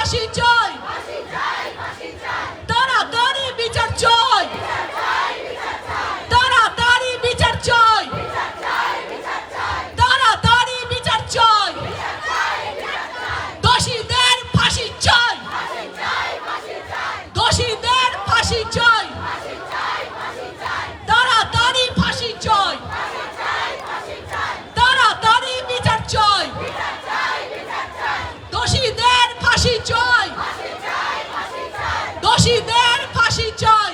ফাঁসি চাই, তাড়াতাড়ি বিচার চাই, তাড়াতাড়ি বিচার চাই, তাড়াতাড়ি বিচার চাই, দোষীদের ফাঁসি চাই, দোষীদের ফাঁসি চাই, তাড়াতাড়ি ফাঁসি চাই, তাড়াতাড়ি বিচার চাই, দোষীদের ফাঁসি চাই, দোষীদের ফাঁসি চাই,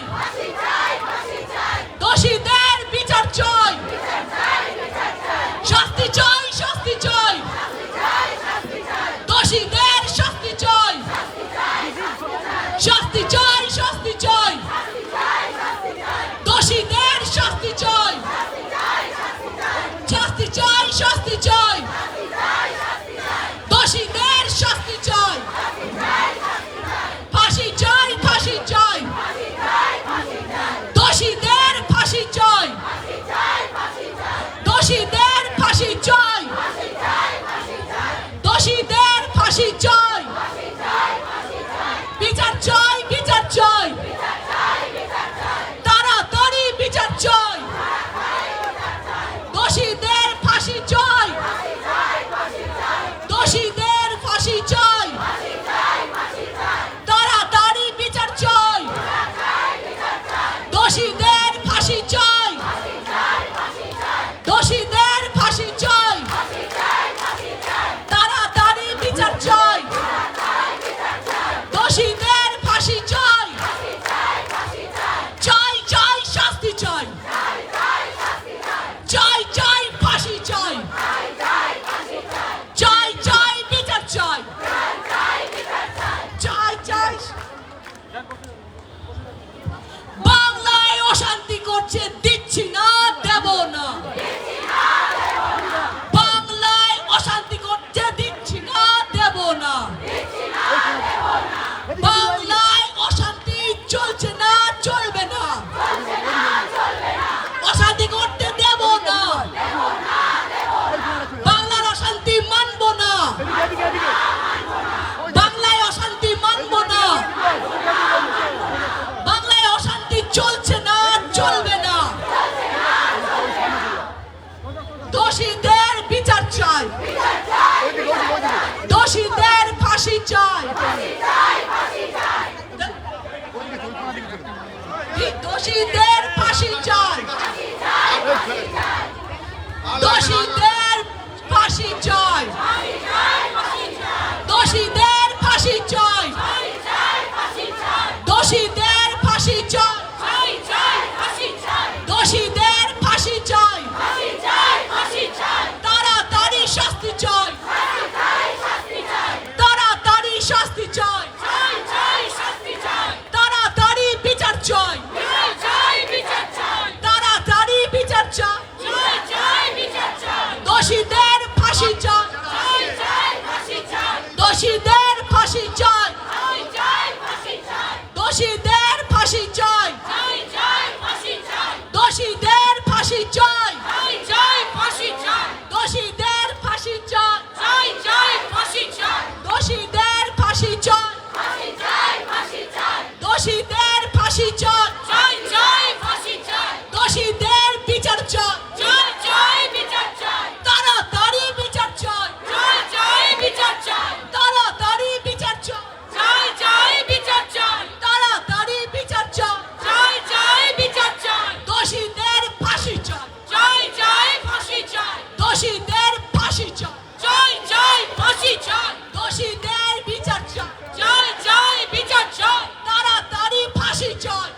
দোষীদের বিচার চাই, শাস্তি চাই, শাস্তি চাই, দোষীদের শাস্তি চাই, শাস্তি চাই, শাস্তি চাই, দোষীদের শাস্তি চাই, শাস্তি চাই, শাস্তি চাই, দোষীদের শাস্তি চাই, ফাঁসি চাই, ফাঁসি চাই, দোষীদের ফাঁসি চাই, দোষীদের ফাঁসি চাই, দোষীদের ফাঁসি চাই, বিচার চাই, বিচার চাই, তাড়াতাড়ি বিচার চাই, দোষীদের ফাঁসি চাই, দোষীদের ফাঁসি চাই, তাড়াতাড়ি বিচার চাই, দোষীদের ফাঁসি চাই, দোষীদের ফাঁসি চাই, তাড়াতাড়ি বিচার চাই, দোষীদের ফাঁসি চাই, চাই চাই শাস্তি চাই, চাই চাই ফাঁসি চাই, চাই চাই বিচার চাই, চাই চাই। বাংলায় অশান্তি করছে, দিচ্ছি না, দেব না, বাংলায় অশান্তি করছে, দিচ্ছি না, দেব না, বাংলায় অশান্তি চলছে না, চলবে না, অশান্তি করতে দেব না, বাংলার অশান্তি মানব না, বাংলায় অশান্তি মানব না, বাংলায় অশান্তি চলছে না, চলবে না, দোষীদের বিচার চাই, দোষীদের ফাঁসি চাই, দোষীদের ফাঁসি চাই, দোষীদের ফাঁসি চাই, দোষীদের ফাঁসি চাই, দোষীদের ফাঁসি চাই, দোষীদের ফাঁসি চাই, তাড়াতাড়ি শাস্তি চাই, তাড়াতাড়ি শাস্তি চাই, তাড়াতাড়ি বিচার চাই, তাড়াতাড়ি বিচার চাই, দোষীদের ফাঁসি চাই, দোষীদের ফাঁসি চাই, দোষীদের ফাঁসি চাই, দোষীদের ফাঁসি চাই, দোষীদের ফাঁসি চাই, দোষীদের ফাঁসি চাই, দোষীদের ফাঁসি চাই, দোষীদের বিচার চাই, তাড়াতাড়ি বিচার চাই, তাড়াতাড়ি বিচার চাই, তাড়াতাড়ি বিচার চাই, দোষীদের ফাঁসি চাই, দোষীদের ফাঁসি চাই, দোষীদের বিচার চাই, তাড়াতাড়ি ফাঁসি চাই,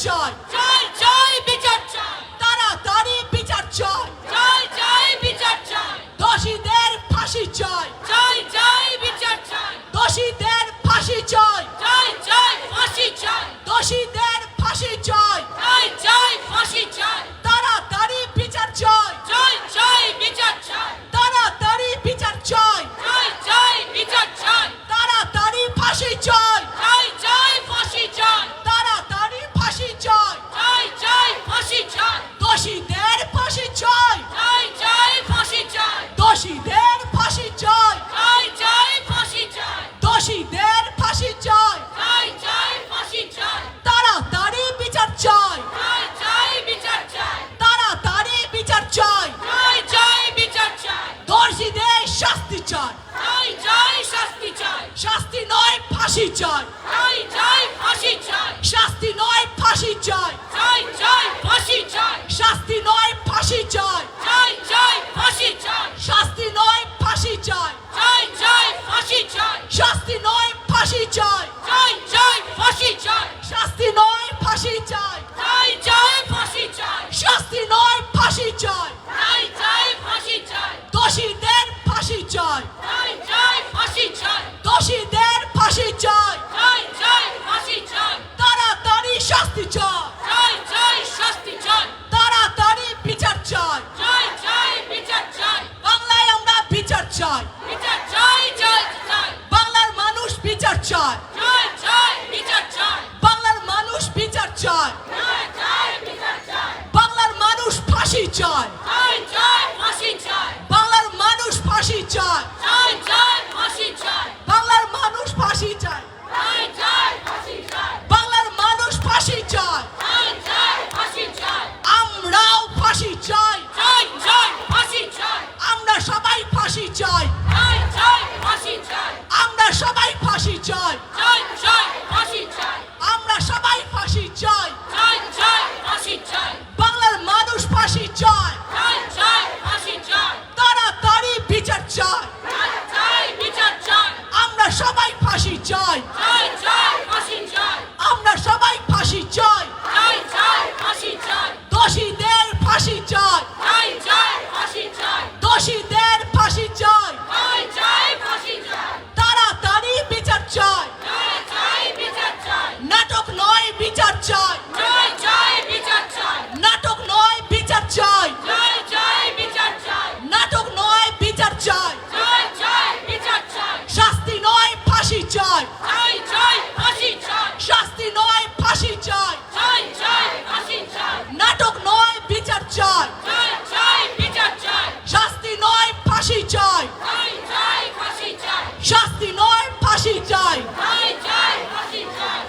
চাই, জয় জয় বিচার চাই, তাড়াতাড়ি বিচার চাই, জয় জয় বিচার চাই, দোষীদের ফাঁসি চাই, জয় জয় বিচার চাই, দোষীদের ফাঁসি চাই, জয় জয় ফাঁসি চাই, দোষীদের ফাঁসি চাই, জয় জয় ফাঁসি চাই, তাড়াতাড়ি বিচার চাই, জয় জয় বিচার চাই, তাড়াতাড়ি বিচার চাই, জয় জয় বিচার চাই, তাড়াতাড়ি ফাঁসি চাই, জয় জয় ফাঁসি চাই, তাড়াতাড়ি ফাঁসি চাই, জয় জয় ফাঁসি চাই, দোষীদের ফাঁসি চাই, জয় জয় ফাঁসি চাই, দোষীদের ফাঁসি চাই, জয় জয় ফাঁসি চাই, দোষীদের ফাঁসি চাই, জয় জয় ফাঁসি চাই, তাড়াতাড়ি বিচার চাই, জয় জয় বিচার চাই, তাড়াতাড়ি বিচার চাই, জয় জয় বিচার চাই, দোষীদের শাস্তি চাই, জয় জয় শাস্তি চাই, শাস্তি নয় ফাঁসি চাই, জয় জয় ফাঁসি চাই, শাস্তি নয় ফাঁসি চাই, জয় জয় ফাঁসি চাই, শাস্তি নয় ফাঁসি চাই, জয় জয় ফাঁসি চাই, শাস্তি নয় ফাঁসি চাই, জয় জয় ফাঁসি চাই, শাস্তি নয় ফাঁসি চাই, জয় জয় ফাঁসি চাই, শাস্তি নয় ফাঁসি চাই, জয় জয় ফাঁসি চাই, শাস্তি নয় ফাঁসি চাই, জয় জয় ফাঁসি চাই, দোষীদের ফাঁসি চাই, জয় জয় ফাঁসি চাই, দোষীদের ফাঁসি চাই, জয় জয় ফাঁসি চাই, তাড়াতাড়ি শাস্তি চাই, জয় জয় শাস্তি চাই, তাড়াতাড়ি বিচার চাই, জয় জয় বিচার চাই, বাংলায় আমরা বিচার চাই, বিচার জয় জয় চাই, বাংলার মানুষ বিচার চাই, জয় জয় বিচার চাই, বাংলার মানুষ বিচার চাই, জয় জয় বিচার চাই, বাংলার মানুষ ফাঁসি চাই, জয় জয় ফাঁসি চাই, বাংলার মানুষ ফাঁসি চাই, জয় জয় ফাঁসি চাই, বাংলার মানুষ ফাঁসি চাই, জয় জয় ফাঁসি চাই, বাংলার মানুষ ফাঁসি চাই, জয় জয় ফাঁসি চাই, আমরাও ফাঁসি চাই, জয় জয় ফাঁসি চাই, আমরা সবাই ফাঁসি চাই, জয় জয় ফাঁসি চাই, আমরা সবাই ফাঁসি চাই, জয় জয় ফাঁসি চাই, আমরা সবাই ফাঁসি চাই, জয় জয় ফাঁসি চাই, বাংলার মানুষ ফাঁসি চাই, জয় জয় ফাঁসি চাই, তাড়াতাড়ি বিচার চাই, জয় জয় বিচার চাই, আমরা সবাই ফাঁসি চাই, জয় জয় ফাঁসি চাই, আমরা সবাই ফাঁসি চাই, জয় জয় ফাঁসি চাই, দোষীদের ফাঁসি চাই, জয় জয় ফাঁসি চাই, দোষীদের ফাঁসি চাই, জয় জয় ফাঁসি চাই, তাড়াতাড়ি বিচার চাই, জয় জয় বিচার চাই, নাটক নয় বিচার চাই, জয় জয় বিচার চাই, নাটক নয় বিচার চাই, জয় জয় বিচার চাই, নাটক নয় বিচার চাই, জয় জয় বিচার চাই, শাস্তি নয় ফাঁসি চাই, জয় জয় ফাঁসি চাই, শাস্তি নয় ফাঁসি চাই, জয় জয় ফাঁসি চাই, নাটক নয় বিচার চাই, জয় জয় বিচার চাই, শাস্তি নয় ফাঁসি চাই, জয় জয় ফাঁসি চাই, শাস্তি নয় ফাঁসি চাই, জয় জয় ফাঁসি চাই,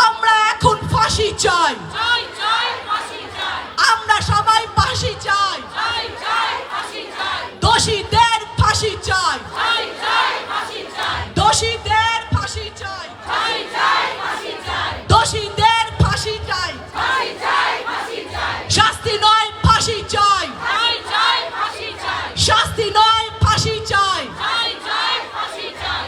আমরা এখন ফাঁসি চাই, জয় জয় ফাঁসি চাই, আমরা সবাই ফাঁসি চাই, জয় জয় ফাঁসি চাই, দোষীদের ফাঁসি চাই, জয় জয় ফাঁসি চাই, দোষীদের ফাঁসি চাই, জয় জয় ফাঁসি চাই, দোষীদের ফাঁসি চাই, জয় জয় ফাঁসি চাই, শাস্তি নয় ফাঁসি চাই, জয় জয় ফাঁসি চাই, শাস্তি নয় ফাঁসি চাই, জয় জয় ফাঁসি চাই,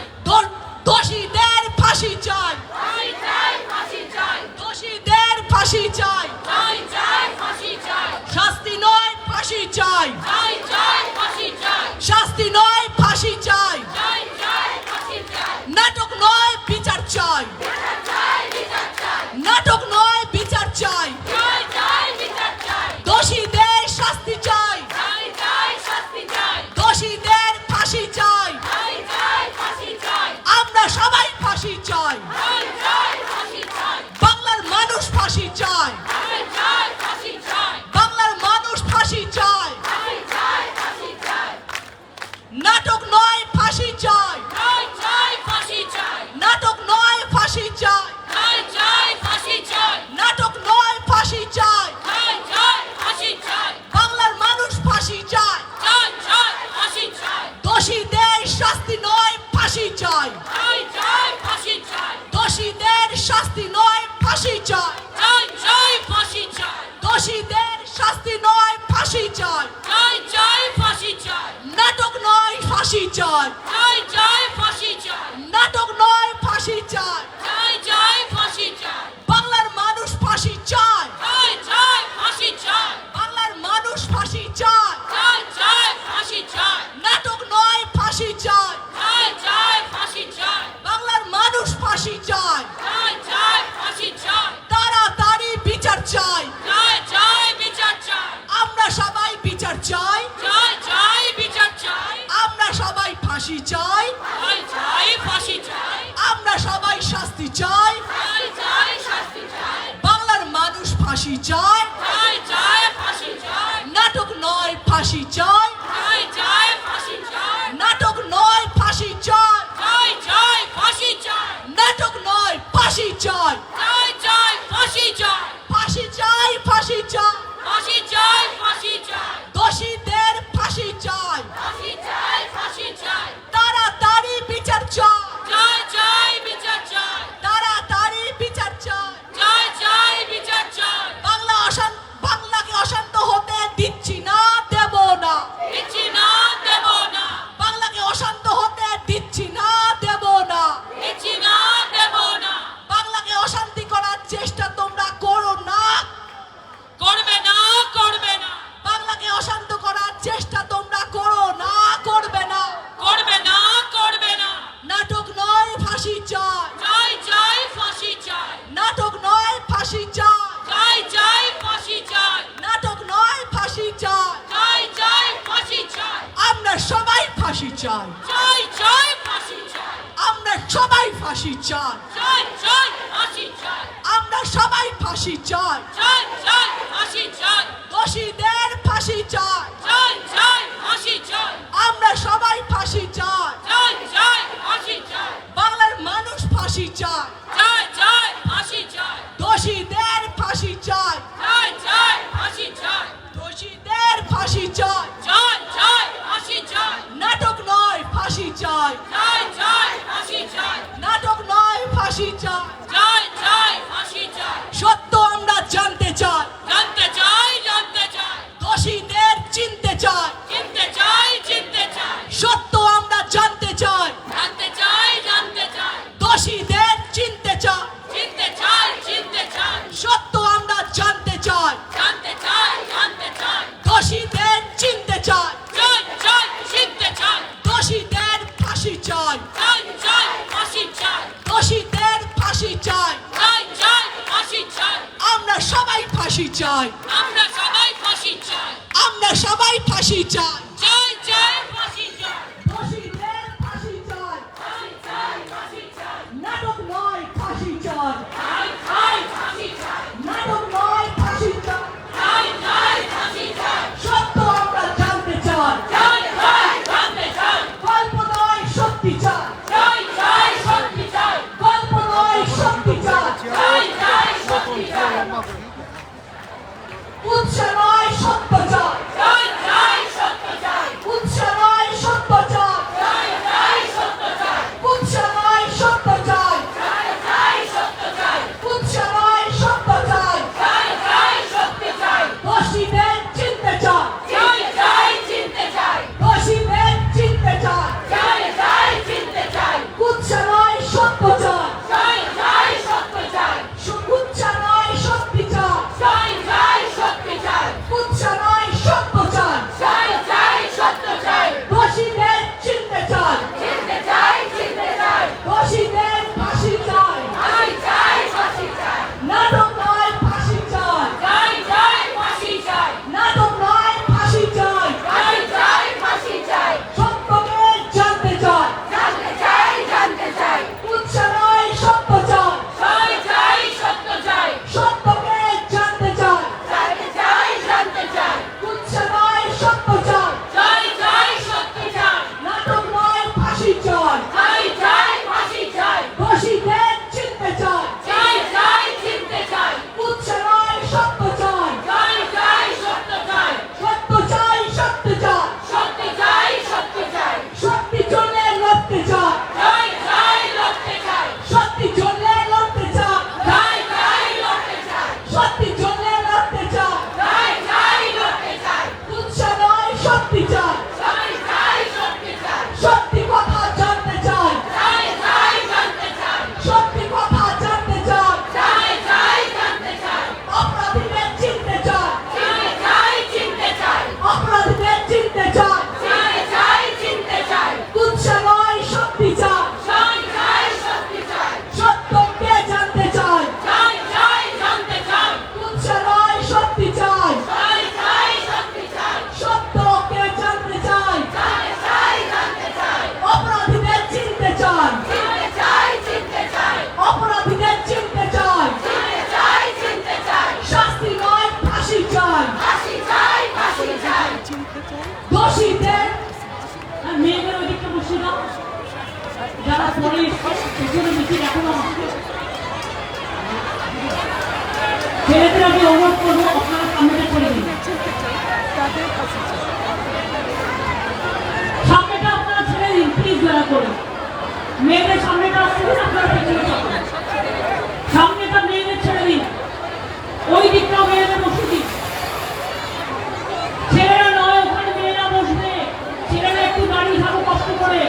দোষীদের ফাঁসি চাই, জয় জয় ফাঁসি চাই, দোষীদের ফাঁসি চাই, জয় জয় ফাঁসি চাই, শাস্তি নয় ফাঁসি চাই, জয় জয় ফাঁসি চাই, শাস্তি নয় ফাঁসি চাই, জয় জয় ফাঁসি চাই, নাটক নয় বিচার চাই, জয় বিচার চাই, নাটক নয় বিচার চাই, জয় জয় বিচার চাই, দোষীদের শাস্তি চাই, জয় জয় শাস্তি চাই, দোষীদের ফাঁসি চাই, জয় জয় ফাঁসি চাই, আমরা সবাই ফাঁসি চাই, জয় জয় ফাঁসি চাই, বাংলার মানুষ ফাঁসি চাই, জয় জয় ফাঁসি চাই, বাংলার মানুষ ফাঁসি চাই, জয় জয় ফাঁসি চাই, নাটক নয় ফাঁসি চাই, জয় জয় ফাঁসি চাই, নাটক নয় ফাঁসি দোষীদের শাস্তি নয় ফাঁসি চাই, চাই চাই ফাঁসি চাই, নাটক নয় ফাঁসি চাই, চাই চাই ফাঁসি চাই, নাটক নয় ফাঁসি চাই, চাই চাই ফাঁসি চাই, বাংলার মানুষ ফাঁসি চায়, চাই চাই ফাঁসি চাই, বাংলার মানুষ ফাঁসি চায়, চাই চাই ফাঁসি চাই, নাটক নয় ফাঁসি চায়, চাই চাই ফাঁসি চাই, বাংলার মানুষ ফাঁসি চায়, চাই চাই ফাঁসি চাই, তাড়াতাড়ি বিচার চাই, চাই চাই বিচার চাই, আমরা সবাই বিচার চাই, চাই চাই বিচার চাই, আমরা সবাই ফাঁসি চাই, চাই চাই ফাঁসি চাই, আমরা সবাই শাস্তি চাই, চাই চাই শাস্তি চাই, বাংলার মানুষ ফাঁসি চায়, চাই চাই ফাঁসি চাই, নাটক নয় ফাঁসি চাই, চাই চাই ফাঁসি চাই, নাটক নয় ফাঁসি চাই, চাই চাই ফাঁসি চাই, নাটক নয় ফাঁসি চাই, চাই চাই ফাঁসি চাই, ফাঁসি চাই, ফাঁসি চাই, ফাঁসি চাই ফাঁসি চাই, দোষীদের ফাঁসি চাই, ফাঁসি চাই ফাঁসি চাই, তাড়াতাড়ি বিচার চাই, চাই চাই বিচার চাই, তাড়াতাড়ি বিচার চাই, চাই চাই বিচার চাই, বাংলাকে অশান্ত হতে দিচ্ছি না, দেব না, দিচ্ছি না দেব না, বাংলাকে অশান্ত হতে দিচ্ছি না, দেব না, দিচ্ছি না দেব না, বাংলাকে অশান্তি করার চেষ্টা তোমরা করো না, করবে না করবে না, বাংলাকে অশান্ত করার চেষ্টা তোমরা করো না, করবে না, করবে না করবে না, নাটক নয় ফাঁসি চাই, চাই চাই ফাঁসি চাই, নাটক নয় ফাঁসি চাই, চাই চাই ফাঁসি চাই, নাটক নয় ফাঁসি চাই, চাই চাই ফাঁসি চাই, আমরা সবাই ফাঁসি চাই, চাই চাই ফাঁসি চাই, আমরা সবাই ফাঁসি চাই, চাই চাই ফাঁসি চাই, আমরা সবাই ফাঁসি চাই, চাই চাই ফাঁসি চাই, দোষীদের ফাঁসি চাই, চাই চাই ফাঁসি চাই, আমরা সবাই ফাঁসি চাই, চাই চাই ফাঁসি চাই, বাংলার মানুষ ফাঁসি চাই, চাই চাই ফাঁসি চাই, দোষীদের ফাঁসি চাই, চাই চাই ফাঁসি চাই, দোষীদের ফাঁসি চাই, চাই চাই ফাঁসি চাই, নাটক নয় ফাঁসি চাই, চাই চাই ফাঁসি চাই, নাটক নয় ফাঁসি চাই, চাই চাই ফাঁসি চাই, সত্য আমরা জানতে চাই, জানতে চাই জানতে চাই, দোষীদের চিনতে চাই, চিনতে চাই চিনতে চাই, সত্য আমরা জানতে চাই, জানতে চাই জানতে চাই, দোষীদের চিনতে চাই, চিনতে চাই চিনতে চাই, সত্য আমরা জানতে চাই, জানতে চাই জানতে চাই, দোষীদের চিনতে চাই, চাই চাই চিনতে চাই, দোষীদের ফাঁসি চাই, চাই চাই ফাঁসি চাই, দোষীদের ফাঁসি চাই, চাই চাই ফাঁসি চাই, আমরা সবাই ফাঁসি চাই, আমরা সবাই ফাঁসি চাই, আমরা সবাই ফাঁসি চাই, চাই চাই ফাঁসি চাই, দোষীদের ফাঁসি চাই, চাই চাই ফাঁসি চাই, নাটক নয় ফাঁসি চাই, চাই চাই ফাঁসি চাই, নাটক নয় ফাঁসি চাই, চাই চাই ফাঁসি চাই, সত্য আমরা জানতে চাই, চাই চাই জানতে চাই, গল্প নয় সত্যি চাই, চাই চাই সত্যি চাই, গল্প নয় সত্যি চাই, চাই চাই সত্যি চাই, উৎসাহ নয় সত্য চাই, চাই চাই সত্যি চাই, উৎসাহ নয় সত্য চাই, চাই চাই সত্য চাই, উৎসাহ নয় সত্য চাই, চাই চাই সত্য চাই, উৎসাহ নয় সত্য চাই, চাই চাই সত্যি চাই, দোষীদের চিনতে চাই, চাই চাই চিনতে চাই, দোষীদের চিনতে চাই, চাই চাই চিনতে চাই, উৎসাহ নয় সত্য চাই, চাই চাই সত্য চাই, উৎসাহ নয় সত্যি চাই, চাই চাই সত্যি চাই, উৎসাহ নয় সত্য চাই, চাই চাই সত্য চাই, দোষীদের চিনতে চাই, চিনতে চাই চিনতে চাই, দোষীদের ফাঁসি চাই, চাই চাই ফাঁসি চাই, নাটক নয় ফাঁসি চাই, চাই চাই ফাঁসি চাই, নাটক নয় ফাঁসি চাই, চাই চাই ফাঁসি চাই, সত্যকে জানতে চাই, জানতে চাই জানতে চাই, উৎসাহ নয় সত্য চাই, চাই চাই সত্য চাই, সত্যকে জানতে চাই, জানতে চাই জানতে চাই, উৎসাহ নয় সত্য চাই, চাই চাই সত্য চাই, নাটক নয় ফাঁসি চাই, চাই চাই ফাঁসি চাই, দোষীদের চিনতে চাই, চাই চাই চিনতে চাই, উৎসাহ নয় সত্য চাই, চাই চাই সত্য চাই, সত্য চাই সত্য চাই, সত্যি চাই সত্যি চাই, সত্যি চলে লড়তে চাই, চাই চাই লড়তে চাই, সত্যি চলে লড়তে চাই, চাই চাই লড়তে চাই, সত্যি চলে লড়তে চাই, পুলিশ পেছনে মিছিল এখনো আসছে। ছেলেদের আমি অনুরোধ করবো আপনারা সামনেটা করে দিন। সামনেটা আপনারা ছেড়ে দিন প্লিজ দয়া করে। মেয়েদের সামনেটা আসতে দিন, আপনারা পেছনে থাকুন। সামনেটা মেয়েদের ছেড়ে দিন, ওই দিকটাও মেয়েদের বসে দিন। ছেলেরা নয়, ওখানে মেয়েরা বসবে। ছেলেরা একটু দাঁড়িয়ে থাকো কষ্ট করে।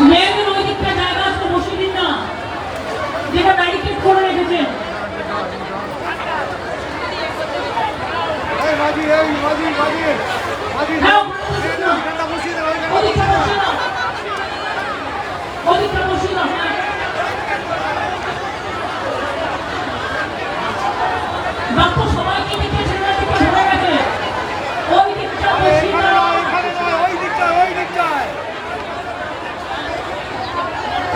মেয়েদের ওই দিকটা জায়গা আসতে বসিয়ে দিন না, যেটা ব্যারিকেড করে রেখেছেন। হ্যাঁ, ওদিকটা বসিয়ে দাও, ওদিকটা বসিয়ে দাও। হ্যাঁ, বাক্য সবাইকে দিকে ছেলেরা দিকে ধরে গেছে, ওই দিকটা বসিয়ে দাও।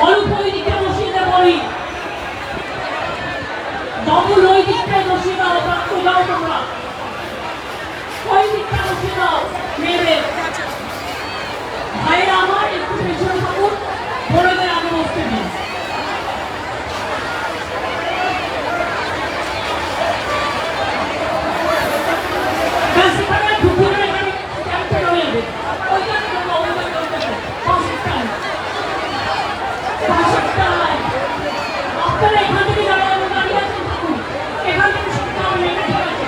অল্প ওই দিকটা বসিয়ে দেবো, ওই ডবল ওই দিকটায় বসিয়ে দাও। বাক্য দাও তোমরা, ওই দিকটা বসিয়ে দাও মেয়েদের। ভাইরা আমার একটু পেছনে থাকুন, বোনেদের আগে বসতে দিন। ব্যাস এখানে ঢুকুন, এখানে ক্যাম্পে রয়ে যাবে। ওইখানে ঢুকো, ওইখানে ঢুকো। পাশেরটায়, পাশেরটায়। আপনারা এখান থেকে দাঁড়িয়ে আছেন থাকুন, এখান থেকে শুনতে হবে, মেয়েটা ঠিক আছে।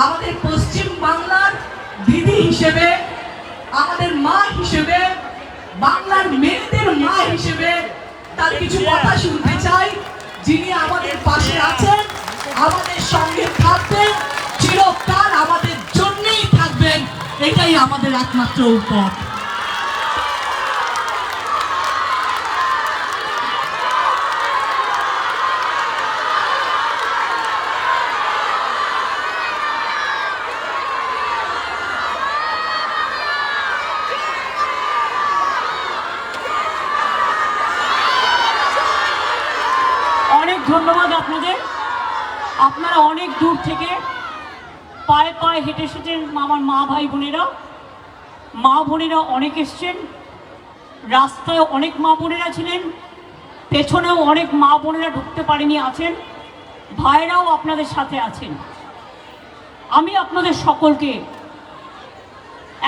আমাদের পশ্চিম বাংলার দিদি হিসেবে, আমাদের মা হিসেবে, বাংলার মেয়েদের মা হিসেবে তার কিছু কথা শুনতে চাই, যিনি আমাদের পাশে আছেন, আমাদের সঙ্গে থাকবেন, চিরকাল আমাদের জন্যই থাকবেন, এটাই আমাদের একমাত্র উপর। অনেক ধন্যবাদ আপনাদের। আপনারা অনেক দূর থেকে পায়ে পায়ে হেঁটে এসেছেন। আমার মা ভাই বোনেরা অনেক এসছেন। রাস্তায় অনেক মা বোনেরা ছিলেন, পেছনেও অনেক মা বোনেরা ঢুকতে পারেনি আছেন, ভাইরাও আপনাদের সাথে আছেন। আমি আপনাদের সকলকে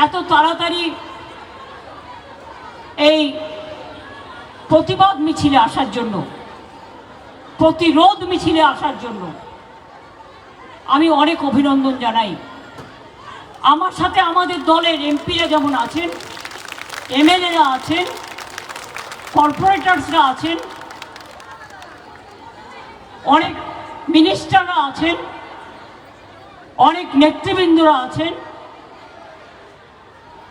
এত তাড়াতাড়ি এই প্রতিবাদ মিছিলে আসার জন্য, প্রতিরোধ মিছিলে আসার জন্য আমি অনেক অভিনন্দন জানাই। আমার সাথে আমাদের দলের এমপিরা যেমন আছেন, এমএলএরা আছেন, কর্পোরেটরসরা আছেন, অনেক মিনিস্টাররা আছেন, অনেক নেতৃবৃন্দরা আছেন,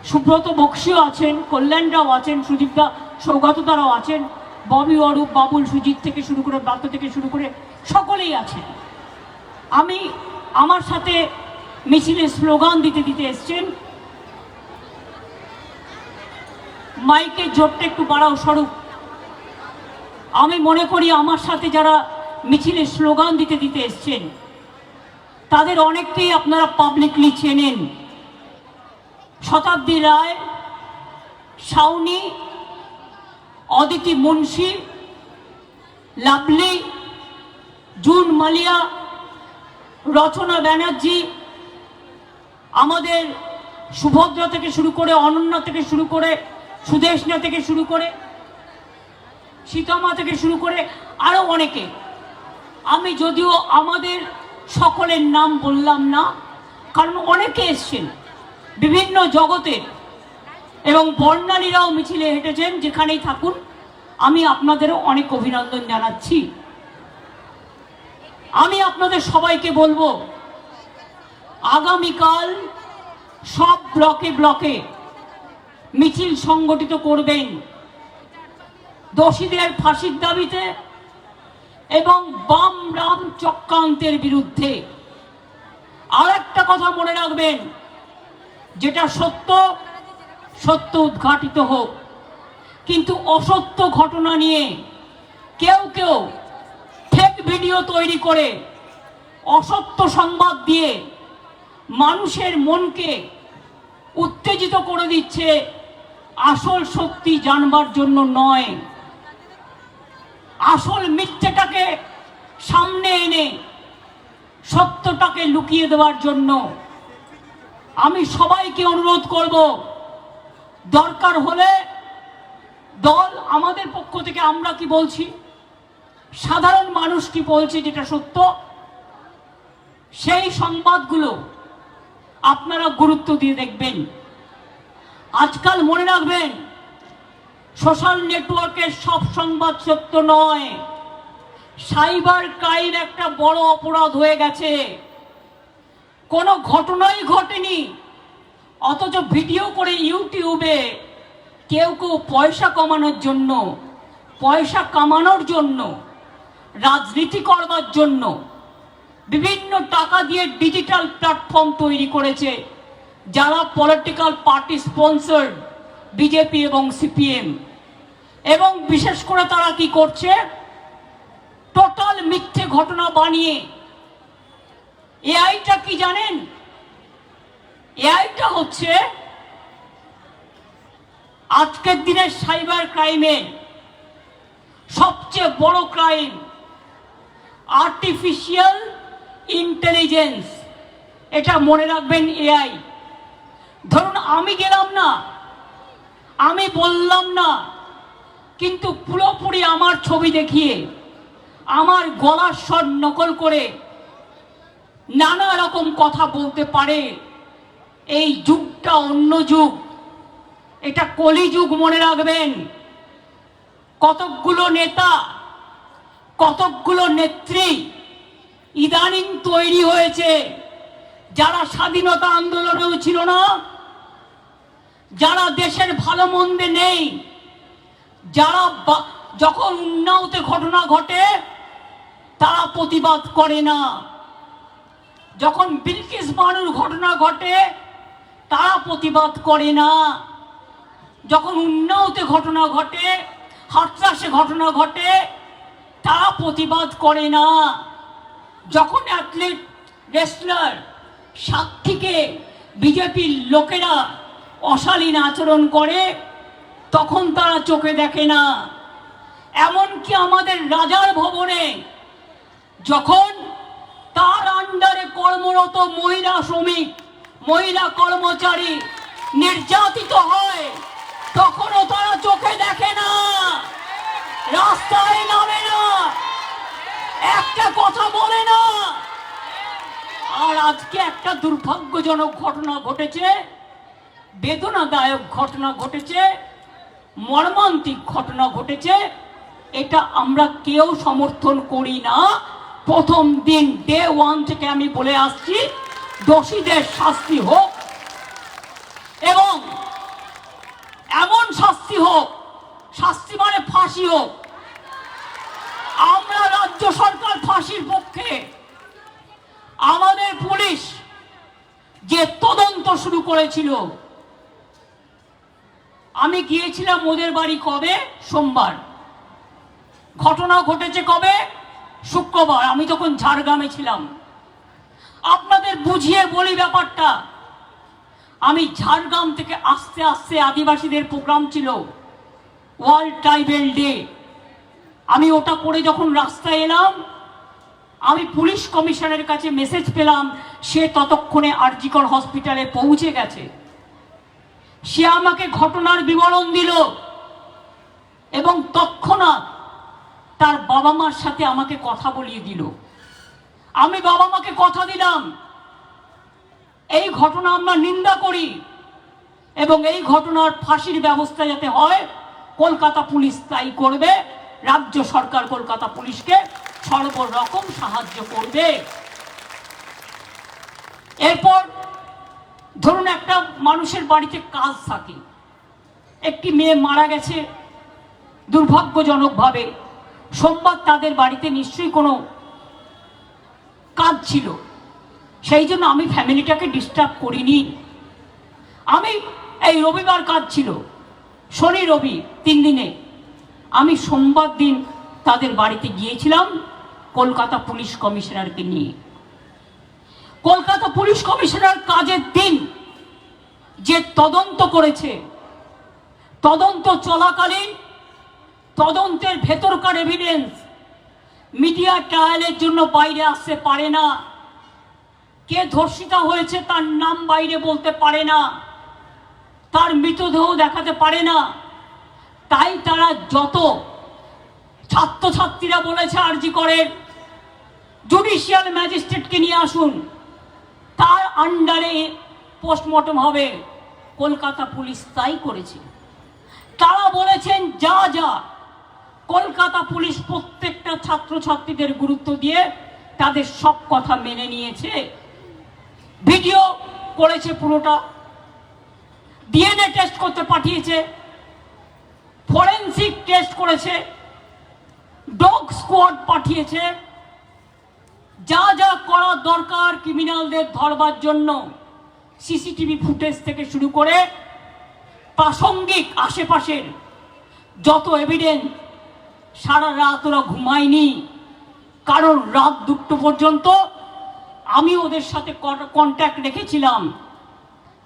সুব্রত বক্সিও আছেন, কল্যাণরাও আছেন, সুদীপদা সৌগতদারাও আছেন, ববি, অরূপ, বাবুল, সুজিত থেকে শুরু করে ব্রাত্য থেকে শুরু করে সকলেই আছেন। আমি আমার সাথে মিছিলে স্লোগান দিতে এসছেন। মাইকের জোরটা একটু বাড়াও স্বরূপ। আমি মনে করি আমার সাথে যারা মিছিলে স্লোগান দিতে এসছেন তাদের অনেককেই আপনারা পাবলিকলি চেনেন। শতাব্দী রায়, শাওনি, অদিতি মুন্সি, লাভলি, জুন মালিয়া, রচনা ব্যানার্জি, আমাদের সুভদ্রা থেকে শুরু করে, অনন্যা থেকে শুরু করে, সুদেশনা থেকে শুরু করে, সীতামা থেকে শুরু করে আরও অনেকে। আমি যদিও আমাদের সকলের নাম বললাম না, কারণ অনেকে এসছেন বিভিন্ন জগতের, এবং বর্ণালীরাও মিছিলে হেঁটেছেন। যেখানেই থাকুন আমি আপনাদেরও অনেক অভিনন্দন জানাচ্ছি। আমি আপনাদের সবাইকে বলবো, আগামীকাল সব ব্লকে ব্লকে মিছিল সংগঠিত করবেন দোষীদের ফাঁসির দাবিতে এবং বাম রাম চক্রান্তের বিরুদ্ধে। আর একটা কথা মনে রাখবেন, যেটা সত্য সত্য উদ্ঘাটিত হোক, কিন্তু অসত্য ঘটনা নিয়ে কেউ ফেক ভিডিও তৈরি করে অসত্য সংবাদ দিয়ে মানুষের মনকে উত্তেজিত করে দিচ্ছে, আসল সত্যি জানবার জন্য নয়, আসল মিথ্যেটাকে সামনে এনে সত্যটাকে লুকিয়ে দেওয়ার জন্য। আমি সবাইকে অনুরোধ করব, দরকার হলে দল, আমাদের পক্ষ থেকে আমরা কি বলছি, সাধারণ মানুষ কি বলছে, যেটা সত্য সেই সংবাদগুলো আপনারা গুরুত্ব দিয়ে দেখবেন। আজকাল মনে রাখবেন, সোশ্যাল নেটওয়ার্কের সব সংবাদ সত্য নয়। সাইবার ক্রাইম একটা বড় অপরাধ হয়ে গেছে। কোনো ঘটনাই ঘটেনি, অথচ ভিডিও করে ইউটিউবে কেউ পয়সা কমানোর জন্য, পয়সা কামানোর জন্য, রাজনীতি করবার জন্য বিভিন্ন টাকা দিয়ে ডিজিটাল প্ল্যাটফর্ম তৈরি করেছে, যারা পলিটিক্যাল পার্টি স্পন্সর্ড, বিজেপি এবং সিপিএম। এবং বিশেষ করে তারা কি করছে, টোটাল মিথ্যে ঘটনা বানিয়ে। এআইটা কি জানেন? এআইটা হচ্ছে আজকের দিনের সাইবার ক্রাইমের সবচেয়ে বড় ক্রাইম, আর্টিফিশিয়াল ইন্টেলিজেন্স। এটা মনে রাখবেন, এআই। ধরুন আমি গেলাম না, আমি বললাম না, কিন্তু পুরোপুরি আমার ছবি দেখিয়ে, আমার গলার স্বর নকল করে নানা রকম কথা বলতে পারে। এই যুগটা অন্য যুগ, এটা কলিযুগ, মনে রাখবেন। কতকগুলো নেতা, কতকগুলো নেত্রী ইদানিং তৈরি হয়েছে, যারা স্বাধীনতা আন্দোলনেও ছিল না, যারা দেশের ভালো মন্দে নেই, যারা যখন উন্নাওতে ঘটনা ঘটে তারা প্রতিবাদ করে না, যখন বিলকিস বানুর ঘটনা ঘটে তারা প্রতিবাদ করে না, যখন উন্নাওতে ঘটনা ঘটে, হাতরাসে ঘটনা ঘটে তারা প্রতিবাদ করে না, যখন অ্যাথলেট রেসলার সাক্ষীকে বিজেপির লোকেরা অশালীন আচরণ করে তখন তারা চোখে দেখে না। এমনকি আমাদের রাজার ভবনে যখন তার আন্ডারে কর্মরত মহিলা শ্রমিক, মহিলা কর্মচারী নির্যাতিত হয় তখনও তারা চোখে দেখে না, রাস্তায় নামে না, একটা কথা বলে না। আর আজকে একটা দুর্ভাগ্যজনক ঘটনা ঘটেছে, বেদনাদায়ক ঘটনা ঘটেছে, মর্মান্তিক ঘটনা ঘটেছে। এটা আমরা কেউ সমর্থন করি না। প্রথম দিন ডে 1 থেকে আমি বলে আসছি, দোষীদের শাস্তি হোক এবং এমন শাস্তি হোক, শাস্তি মানে ফাঁসি হোক। আমরা রাজ্য সরকার ফাঁসির পক্ষে। আমাদের পুলিশ যে তদন্ত শুরু করেছিল, আমি গিয়েছিলাম ওদের বাড়ি কবে? সোমবার। ঘটনা ঘটেছে কবে? শুক্রবার। আমি তখন ঝাড়গ্রামে ছিলাম। আপনাদের বুঝিয়ে বলি ব্যাপারটা। আমি ঝাড়গ্রাম থেকে আস্তে আস্তে, আদিবাসীদের প্রোগ্রাম ছিল, ওয়ার্ল্ড ট্রাইবেল ডে, আমি ওটা করে যখন রাস্তায় এলাম, আমি পুলিশ কমিশনারের কাছে মেসেজ পেলাম, সে ততক্ষণে আরজিকর হসপিটালে পৌঁছে গেছে। সে আমাকে ঘটনার বিবরণ দিল এবং তৎক্ষণাৎ তার বাবা মার সাথে আমাকে কথা বলিয়ে দিল। আমি বাবা মাকে কথা দিলাম, এই ঘটনা আমরা নিন্দা করি এবং এই ঘটনার ফাঁসির ব্যবস্থা যাতে হয় কলকাতা পুলিশ তাই করবে। রাজ্য সরকার কলকাতা পুলিশকে সর্বরকম সাহায্য করবে। এরপর ধরুন একটা মানুষের বাড়িতে কাজ থাকে, একটি মেয়ে মারা গেছে দুর্ভাগ্যজনকভাবে, সোমবার তাদের বাড়িতে নিশ্চয়ই কোনো কাজ ছিল, সেই জন্য আমি ফ্যামিলিটাকে ডিস্টার্ব করিনি। আমি এই রবিবার কাজ ছিল, শনি রবি 3 দিনে, আমি সোমবার দিন তাদের বাড়িতে গিয়েছিলাম কলকাতা পুলিশ কমিশনারকে নিয়ে। কলকাতা পুলিশ কমিশনার কাজের দিন যে তদন্ত করেছে, তদন্ত চলাকালীন তদন্তের ভেতরকার এভিডেন্স মিডিয়া ট্রায়ালের জন্য বাইরে আসতে পারে না, কে ধর্ষিতা হয়েছে তার নাম বাইরে বলতে পারে না, তার মৃতদেহ দেখাতে পারে না। তাই তারা যত ছাত্রছাত্রীরা বলেছে আরজি করেন জুডিশিয়াল ম্যাজিস্ট্রেটকে নিয়ে আসুন, তার আন্ডারে পোস্টমর্টম হবে, কলকাতা পুলিশ তাই করেছে। তারা বলেছেন যা যা, কলকাতা পুলিশ প্রত্যেকটা ছাত্রছাত্রীদের গুরুত্ব দিয়ে তাদের সব কথা মেনে নিয়েছে, ভিডিও করেছে, পুরোটা ডিএনএ টেস্ট করতে পাঠিয়েছে, ফরেনসিক টেস্ট করেছে, ডগ স্কোয়াড পাঠিয়েছে, যা যা করা দরকার ক্রিমিনালদের ধরবার জন্য সিসিটিভি ফুটেজ থেকে শুরু করে প্রাসঙ্গিক আশেপাশের যত এভিডেন্স। সারা রাত ওরা ঘুমায়নি, কারণ রাত 2টো পর্যন্ত আমি ওদের সাথে কন্ট্যাক্ট রেখেছিলাম।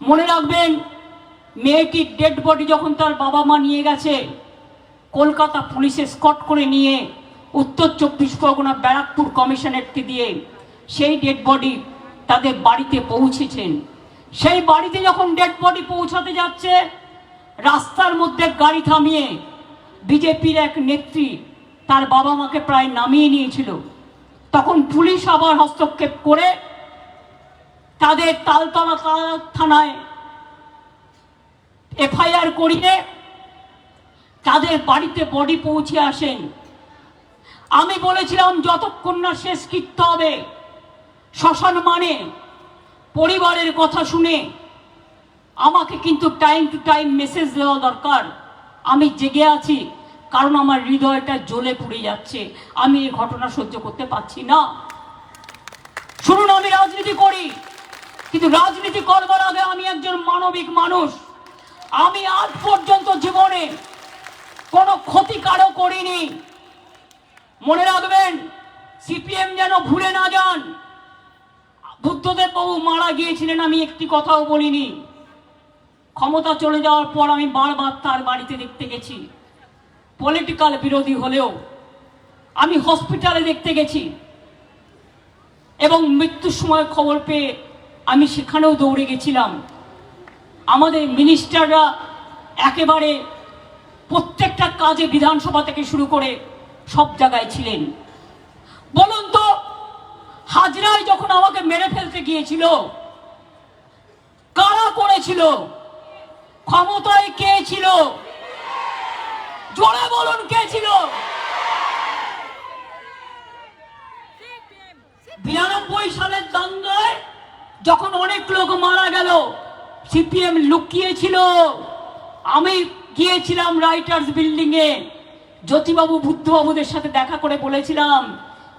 মনে রাখবেন, মেয়েটির ডেড বডি যখন তার বাবা মা নিয়ে গেছে, কলকাতা পুলিশে স্কট করে নিয়ে উত্তর 24 পরগনা ব্যারাকপুর কমিশনারেটকে দিয়ে সেই ডেড বডি তাদের বাড়িতে পৌঁছেছেন। সেই বাড়িতে যখন ডেড বডি পৌঁছাতে যাচ্ছে, রাস্তার মধ্যে গাড়ি থামিয়ে বিজেপির এক নেত্রী তার বাবা মাকে প্রায় নামিয়ে নিয়েছিল। তখন পুলিশ আবার হস্তক্ষেপ করে তাদের তালতলা থানায় এফআইআর করিয়ে তাদের বাড়িতে বডি পৌঁছে আসেন। আমি বলেছিলাম যতক্ষণ না শেষকৃত্য হবে, শ্মশান মানে পরিবারের কথা শুনে আমাকে কিন্তু টাইম টু টাইম মেসেজ দেওয়া দরকার। আমি জেগে আছি কারণ আমার হৃদয়টা জ্বলে পুড়ে যাচ্ছে, আমি এই ঘটনা সহ্য করতে পারছি না। শুনুন, আমি রাজনীতি করি, কিন্তু রাজনীতি করবার আগে আমি একজন মানবিক মানুষ। আমি আজ পর্যন্ত জীবনে কোনো ক্ষতি কারো করিনি। মনে রাখবেন, সিপিএম যেন ভুলে না যান, বুদ্ধদেব বাবু মারা গিয়েছিলেন, আমি একটি কথাও বলিনি। ক্ষমতা চলে যাওয়ার পর আমি বারবার তার বাড়িতে দেখতে গেছি, পলিটিক্যাল বিরোধী হলেও আমি হসপিটালে দেখতে গেছি, এবং মৃত্যুর সময় খবর পেয়ে আমি সেখানেও দৌড়ে গেছিলাম। আমাদের মিনিস্টাররা একেবারে প্রত্যেকটা কাজে বিধানসভা থেকে শুরু করে সব জায়গায় ছিলেন। বলুন তো, হাজরায় যখন আমাকে মেরে ফেলতে গিয়েছিল, কারা করেছিল? ক্ষমতায় কে ছিল? জোরে বলুন, কে ছিল? 92 সালের দাঙ্গায় যখন অনেক লোক মারা গেল, সিপিএম লুকিয়েছিল। আমি গিয়েছিলাম রাইটার্স বিল্ডিং এ, জ্যোতিবাবু বুদ্ধবাবুদের সাথে দেখা করে বলেছিলাম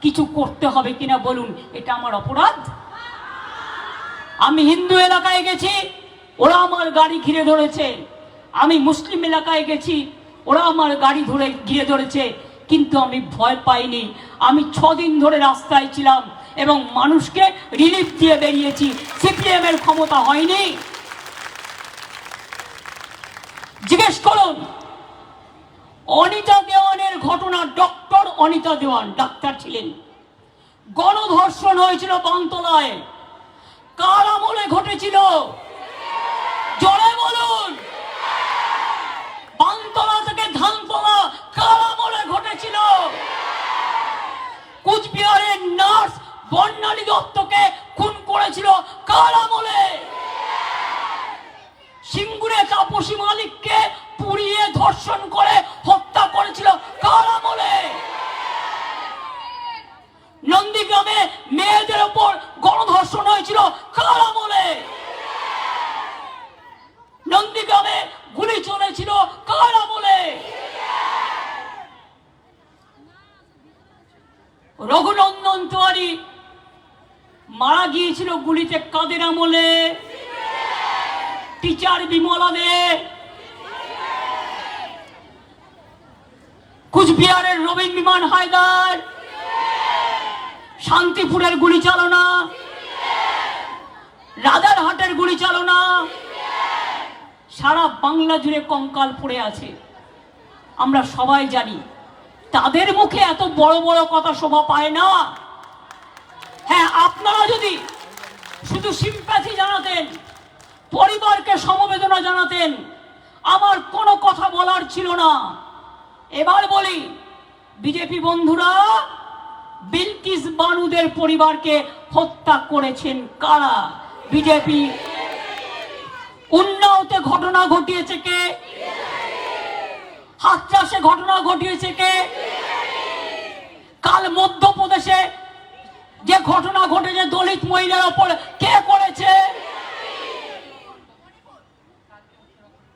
কিছু করতে হবে কিনা বলুন, এটা আমার অপরাধ? আমি হিন্দু এলাকায় গেছি, ওরা আমার গাড়ি ঘিরে ধরেছে। আমি মুসলিম এলাকায় গেছি, ওরা আমার গাড়ি ধরে ঘিরে ধরেছে, কিন্তু আমি ভয় পাইনি। আমি 6 দিন ধরে রাস্তায় ছিলাম এবং মানুষকে রিলিফ দিয়ে বেরিয়েছি। সিপিএম এর ক্ষমতা হয়নি। জিজ্ঞেস করুন, অনিতা দেওয়ানের ঘটনা, ডক্টর অনিতা দেওয়ান ডাক্তার ছিলেন, গণধর্ষণ হয়েছিল বানতলায়, কার আমলে ঘটেছিল? জোরে বলুন। বানতলা থেকে ধানতলা কার আমলে ঘটেছিল? কুচবিহারের নার্স বর্ণালী দত্তকে খুন করেছিল কার আমলে? সিঙ্গুরে তাপসী মালিককে পুড়িয়ে ধর্ষণ করে হত্যা করেছিল কার আমলে? নন্দীগ্রামে মেয়েদের উপর গণধর্ষণ হয়েছিল কার আমলে? নন্দীগ্রামে গুলি চলেছিল কার আমলে? রঘুনন্দন তিওয়ারি মারা গিয়েছিল গুলিতে কাদের আমলে? টিচার বিমলা দে। কুচবিহারের রবীন বিমান হায়দার, শান্তিপুরের গুলি চালনা, রাজারহাটের গুলি চালনা, সারা বাংলা জুড়ে কঙ্কাল পড়ে আছে। আমরা সবাই জানি, তাদের মুখে এত বড় বড় কথা শোভা পায় না। হ্যাঁ, আপনারা যদি শুধু সিম্প্যাথি জানাতেন, পরিবারকে সমবেদনা জানাতেন, আমার কোনো কথা বলার ছিল না। এবার বলি, বিজেপি বন্ধুরা, বিলকিস বানুদের পরিবারকে হত্যা করেছেন কারা? বিজেপি। উন্নাওতে ঘটনা ঘটিয়েছে কে? হাথরাসে ঘটনা ঘটিয়েছে কে? কাল মধ্যপ্রদেশে যে ঘটনা ঘটেছে দলিত মহিলার উপর, কে করেছে?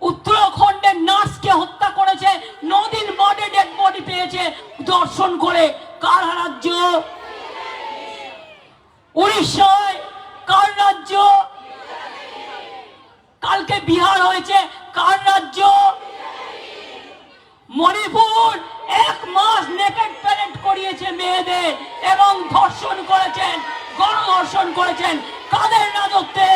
উত্তরাখণ্ডের নার্সকে হত্যা করেছে, 9 দিন বাদে ডেড বডি পেয়েছে দর্শন করে, কার রাজ্য? উড়িষ্যায় কার রাজ্য? কালকে বিহার হয়েছে, কার রাজ্য? মণিপুর 1 মাস নেকেড প্যারেড করিয়েছে মেয়েদের এবং ধর্ষণ করেছেন, গণধর্ষণ করেছেন, কাদের রাজত্বে?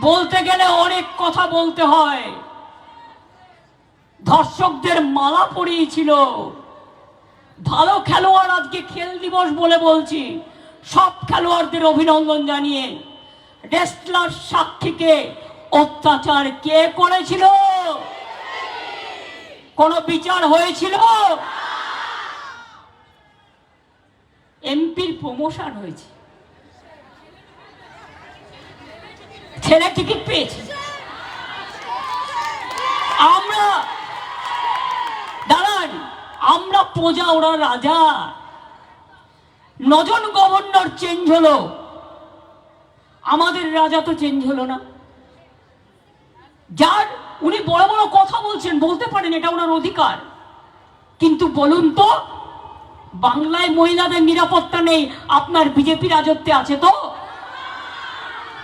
বলতে গেলে অনেক কথা বলতে হয়। ধর্ষকদের মালা পরিয়েছিল। ভালো খেলোয়াড়, আজকে খেল দিবস বলে বলছি, সব খেলোয়াড়দের অভিনন্দন জানিয়ে, রেসলার সাক্ষীকে অত্যাচার কে করেছিল? কোন বিচার হয়েছিল? প্রমোশন হয়েছে, ছেলে টিকিট পেয়েছে। আমরা দাঁড়ান, আমরা প্রজা, ওরা রাজা। 9 জন গভর্নর চেঞ্জ হলো, আমাদের রাজা তো চেঞ্জ হলো না। যার উনি বড় বড় কথা বলছেন, বলতে পারেন, এটা ওনার অধিকার, কিন্তু বলুন তো বাংলায় মহিলাদের নিরাপত্তা নেই, আপনার বিজেপি রাজত্বে আছে তো?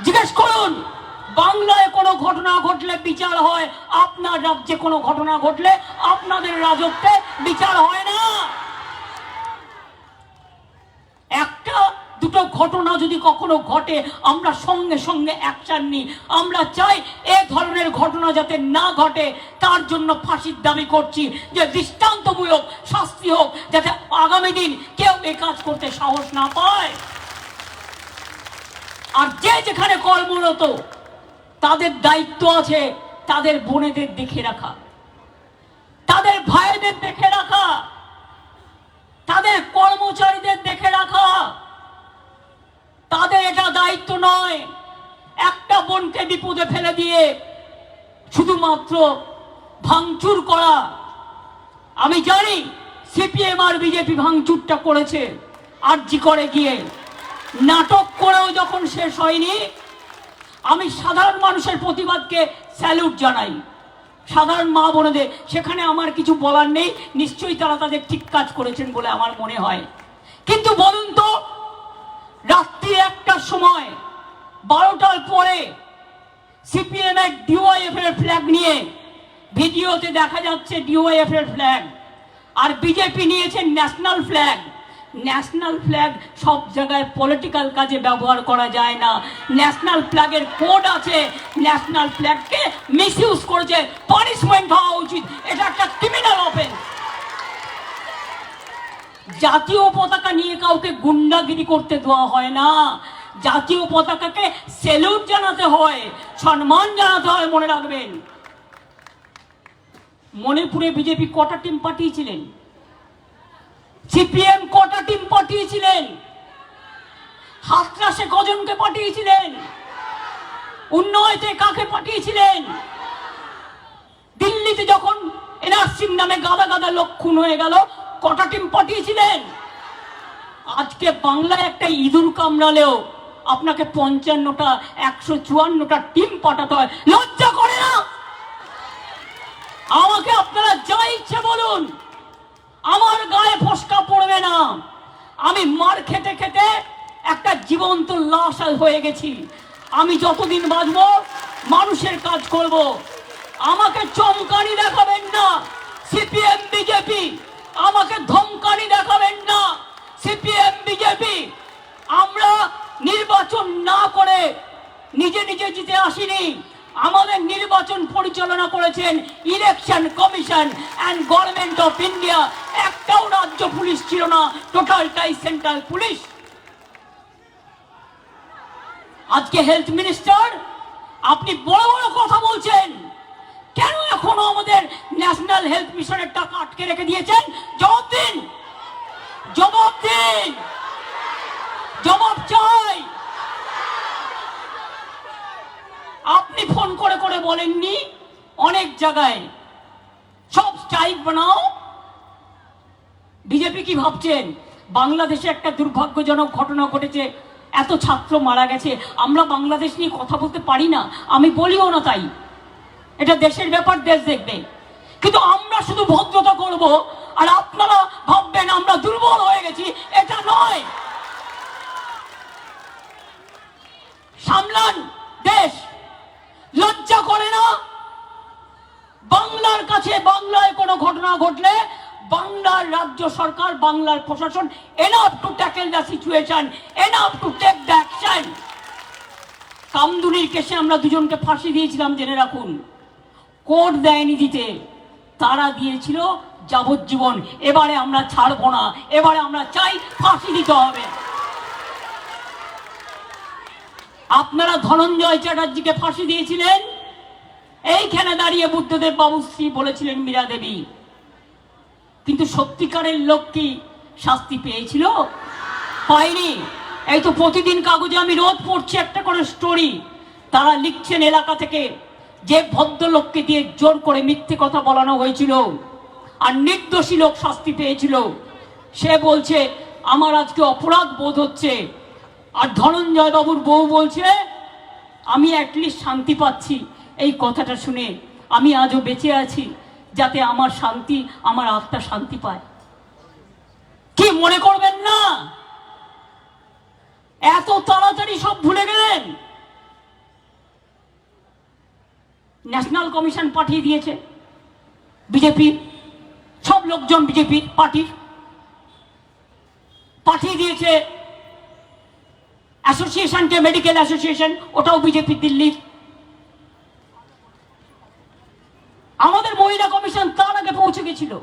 জিজ্ঞেস করুন, বাংলায় কোনো ঘটনা ঘটলে বিচার হয়, আপনার রাজ্যে কোনো ঘটনা ঘটলে আপনাদের রাজত্বে বিচার হয় না। একটা দুটো ঘটনা যদি কখনো ঘটে আমরা সঙ্গে সঙ্গে অ্যাকশন নিই। আমরা চাই এ ধরনের ঘটনা যাতে না ঘটে, তার জন্য ফাঁসির দাবি করছি, যে দৃষ্টান্তমূলক শাস্তি হোক, যাতে আগামী দিন কেউ এ কাজ করতে সাহস না পায়। আর যে যেখানে কর্মরত তাদের দায়িত্ব আছে তাদের বোনেদের দেখে রাখা, তাদের ভাইদের দেখে রাখা, তাদের কর্মচারীদের দেখে রাখা। তাদের এটা দায়িত্ব নয় একটা বোনকে বিপদে ফেলে দিয়ে শুধুমাত্র ভাঙচুর করা। আমি জানি সিপিএম আর বিজেপি ভাঙচুরটা করেছে, আরজি করে গিয়ে নাটক করেও যখন শেষ হয়নি। আমি সাধারণ মানুষের প্রতিবাদকে স্যালুট জানাই, সাধারণ মা বোনেদের, সেখানে আমার কিছু বলার নেই, নিশ্চয়ই তারা তাদের ঠিক কাজ করেছেন বলে আমার মনে হয়। কিন্তু বলুন তো, রাত্রি 1টার সময় 12টার পরে সিপিএম এর ডিওয়াইএফ এর ফ্ল্যাগ নিয়ে ভিডিওতে দেখা যাচ্ছে ডিওয়াইএফ এর ফ্ল্যাগ, আর বিজেপি নিয়েছে ন্যাশনাল ফ্ল্যাগ। ন্যাশনাল ফ্ল্যাগ সব জায়গায় পলিটিক্যাল কাজে ব্যবহার করা যায় না। ন্যাশনাল ফ্ল্যাগের কোড আছে, ন্যাশনাল ফ্ল্যাগকে মিসইউজ করেছে, পানিশমেন্ট হওয়া উচিত, এটা একটা ক্রিমিনাল অফেন্স। জাতীয় পতাকা নিয়ে কাউকে গুন্ডাগিরি করতে দেওয়া হয় না, জাতীয় পতাকাকে স্যালুট জানাতে হয়, সম্মান জানাতে হয়, মনে রাখবেন। মণিপুরে বিজেপি কটা টিম পাঠিয়েছিলেন? সিপিএম কটা টিম পাঠিয়েছিলেন? হাতরাসে কজনকে পাঠিয়েছিলেন? উন্নয়তে কাকে পাঠিয়েছিলেন? দিল্লিতে যখন এনআরসির নামে গাদা গাদা লোক খুন হয়ে গেল, কটা টিম পাঠিয়েছিলেন? আজকে বাংলায় একটা ইঁদুর কামড়ালেও আপনাকে 55টা 154টা টিম পাঠাতে হয়, লজ্জা করে না? আমাকে আপনারা যা ইচ্ছে বলুন, আমার গায়ে ফসকা পড়বে না। আমি মার খেতে খেতে একটা জীবন্ত লাশ হয়ে গেছি। আমি যতদিন বাঁচবো মানুষের কাজ করব। আমাকে চমকানি দেখাবেন না সিপিএম বিজেপি, আমাকে ধমকানি দেখাবেন না সিপিএম বিজেপি। আমরা নির্বাচন না করে নিজে নিজে জিতে আসিনি, আমাদের নির্বাচন পরিচালনা করেছেন election commission and government of India. একটাও রাজ্য পুলিশ ছিল না, টোটালটাই সেন্ট্রাল পুলিশ। আজকে হেলথ মিনিস্টার, আপনি বড় বড় কথা বলছেন, কেন এখনো আমাদের ন্যাশনাল হেলথ মিশনের টাকা আটকে রেখে দিয়েছেন? জবাব দিন, জবাব দিন, জবাব চাই। আপনি ফোন করে করে বলেননি অনেক জায়গায় সব স্ট্রাইক বানাও? বিজেপি কি ভাবছেন? বাংলাদেশে একটা দুর্ভাগ্যজনক ঘটনা ঘটেছে, এত ছাত্র মারা গেছে, আমরা বাংলাদেশ নিয়ে কথা বলতে পারি না, আমি বলিও না, তাই এটা দেশের ব্যাপার, দেশ দেখবে। কিন্তু আমরা শুধু ভদ্রতা করব আর আপনারা ভাববেন আমরা দুর্বল হয়ে গেছি, এটা নয়। সামলান দেশ, লজ্জা করে না? বাংলার কাছে, বাংলায় কোনো ঘটনা ঘটলে বাংলার রাজ্য সরকার, বাংলার প্রশাসন enough to tackle the situation, enough to take the action. কামদুনির কেসে আমরা দুজনকে ফাঁসি দিয়েছিলাম, জেনে রাখুন। কোর্ট দেয়নি দিতে, তারা দিয়েছিল যাবজ্জীবন। এবারে আমরা ছাড়বো না, এবারে আমরা চাই ফাঁসি দিতে হবে। আপনারা ধনঞ্জয় চ্যাটার্জিকে ফাঁসি দিয়েছিলেন, এইখানে দাঁড়িয়ে বুদ্ধদেব বাবুশ্রী বলেছিলেন মীরা দেবী, কিন্তু সত্যিকারের লোক কি শাস্তি পেয়েছিল? পাইনি। এই তো প্রতিদিন কাগজে আমি রোজ পড়ছি একটা করে স্টোরি। তারা লিখছেন এলাকা থেকে যে ভদ্রলোককে দিয়ে জোর করে মিথ্যে কথা বলানো হয়েছিল আর নির্দোষী লোক শাস্তি পেয়েছিল, সে বলছে আমার আজকে অপরাধ বোধ হচ্ছে। আর ধনঞ্জয় বাবুর বউ বলছে আমি অ্যাটলিস্ট শান্তি পাচ্ছি। এই কথাটা শুনে আমি আজও বেঁচে আছি যাতে আমার শান্তি, আমার আত্মা শান্তি পায়। কি মনে করবেন না এত তাড়াতাড়ি সব ভুলে গেলেন? ন্যাশনাল কমিশন পাঠিয়ে দিয়েছে বিজেপি, সব লোকজন বিজেপি পার্টির পাঠিয়ে দিয়েছে। অ্যাসোসিয়েশনকে, মেডিকেল অ্যাসোসিয়েশন, ওটাও বিজেপি দিল্লির। আমাদের মহিলা কমিশন তার আগে পৌঁছে গেছিল।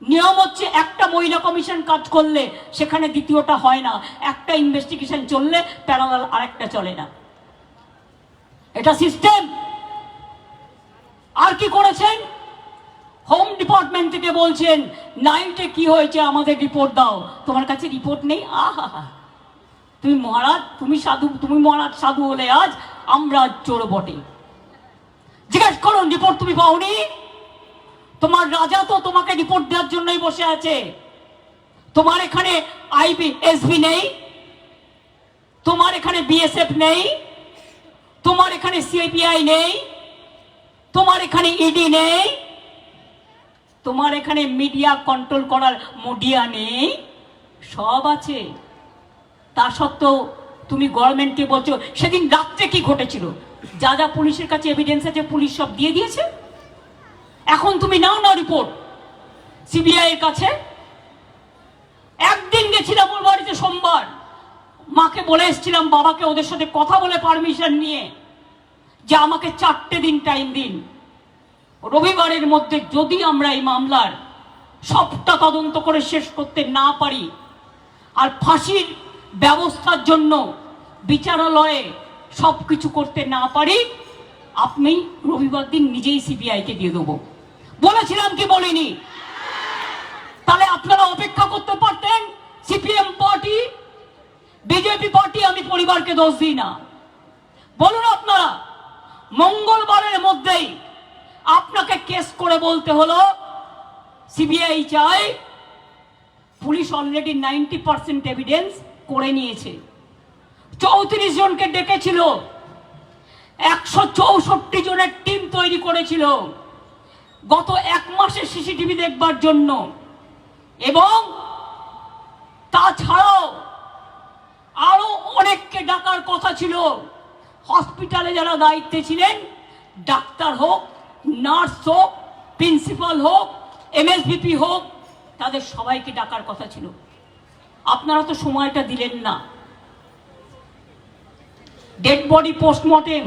নিয়ম হচ্ছে একটা মহিলা কমিশন কাজ করলে সেখানে দ্বিতীয়টা হয় না, একটা ইনভেস্টিগেশন চললে প্যারালাল আরেকটা চলে না, এটা সিস্টেম। আর কি করেছেন? হোম ডিপার্টমেন্ট থেকে বলছেন নাইটে কি হয়েছে আমাদের রিপোর্ট দাও। তোমার কাছে রিপোর্ট নেই? আহা, তুমি মহারাজ, তুমি সাধু, তুমি মহারাজ সাধু হলে আজ আমরা চোর বটে। জিজ্ঞেস করুন রিপোর্ট তুমি পাওনি? তোমার রাজা তো তোমাকে রিপোর্ট দেওয়ার জন্যই বসে আছে। তোমার এখানে আইবিএসবি নেই, তোমার এখানে বিএসএফ নেই, তোমার এখানে সিপিআই নেই, তোমার এখানে ইডি নেই, তোমার এখানে মিডিয়া কন্ট্রোল করার মিডিয়া নেই, সব আছে। তা সত্ত্বেও তুমি গভর্নমেন্টকে বলছো সেদিন রাত্রে কি ঘটেছিল, যা যা পুলিশের কাছে এভিডেন্স আছে পুলিশ সব দিয়ে দিয়েছে। এখন তুমি নাও না রিপোর্ট সিবিআই এর কাছে। একদিন গেছিলাম ওর বাড়িতে সোমবার, মাকে বলে এসেছিলাম, বাবাকে ওদের সাথে কথা বলে পারমিশন নিয়ে, যে আমাকে 4টে দিন টাইম দিন, রবিবারের মধ্যে যদি আমরা এই মামলার সবটা তদন্ত করে শেষ করতে না পারি আর ফাঁসির ব্যবস্থার জন্য বিচারালয়ে সবকিছু করতে না পারি, আপনি রবিবার দিন নিজেই সিবিআইকে দিয়ে দেবো। বলেছিলাম কি বলিনি? তাহলে আপনারা অপেক্ষা করতে পারতেন। সিপিএম পার্টি, বিজেপি পার্টি, আমি পরিবারকে দোষ দিই না। বলুন আপনারা, মঙ্গলবারের মধ্যেই আপনাকে কেস করে বলতে হলো সিবিআই চাই। পুলিশ অলরেডি 90% এভিডেন্স করে নিয়েছে। 34 জনকে ডেকেছিল, 164 জনের টিম তৈরি করেছিল গত 1 মাসে সিসিটিভি দেখবার জন্য। এবং তাছাড়াও আরো অনেককে ডাকার কথা ছিল। হসপিটালে যারা দায়িত্বে ছিলেন, ডাক্তার হোক, নার্স হোক, প্রিন্সিপাল হোক, এমএসভিপি হোক, তাদের সবাইকে ডাকার কথা ছিল। আপনারা তো সময়টা দিলেন না। ডেড বডি পোস্টমর্টেম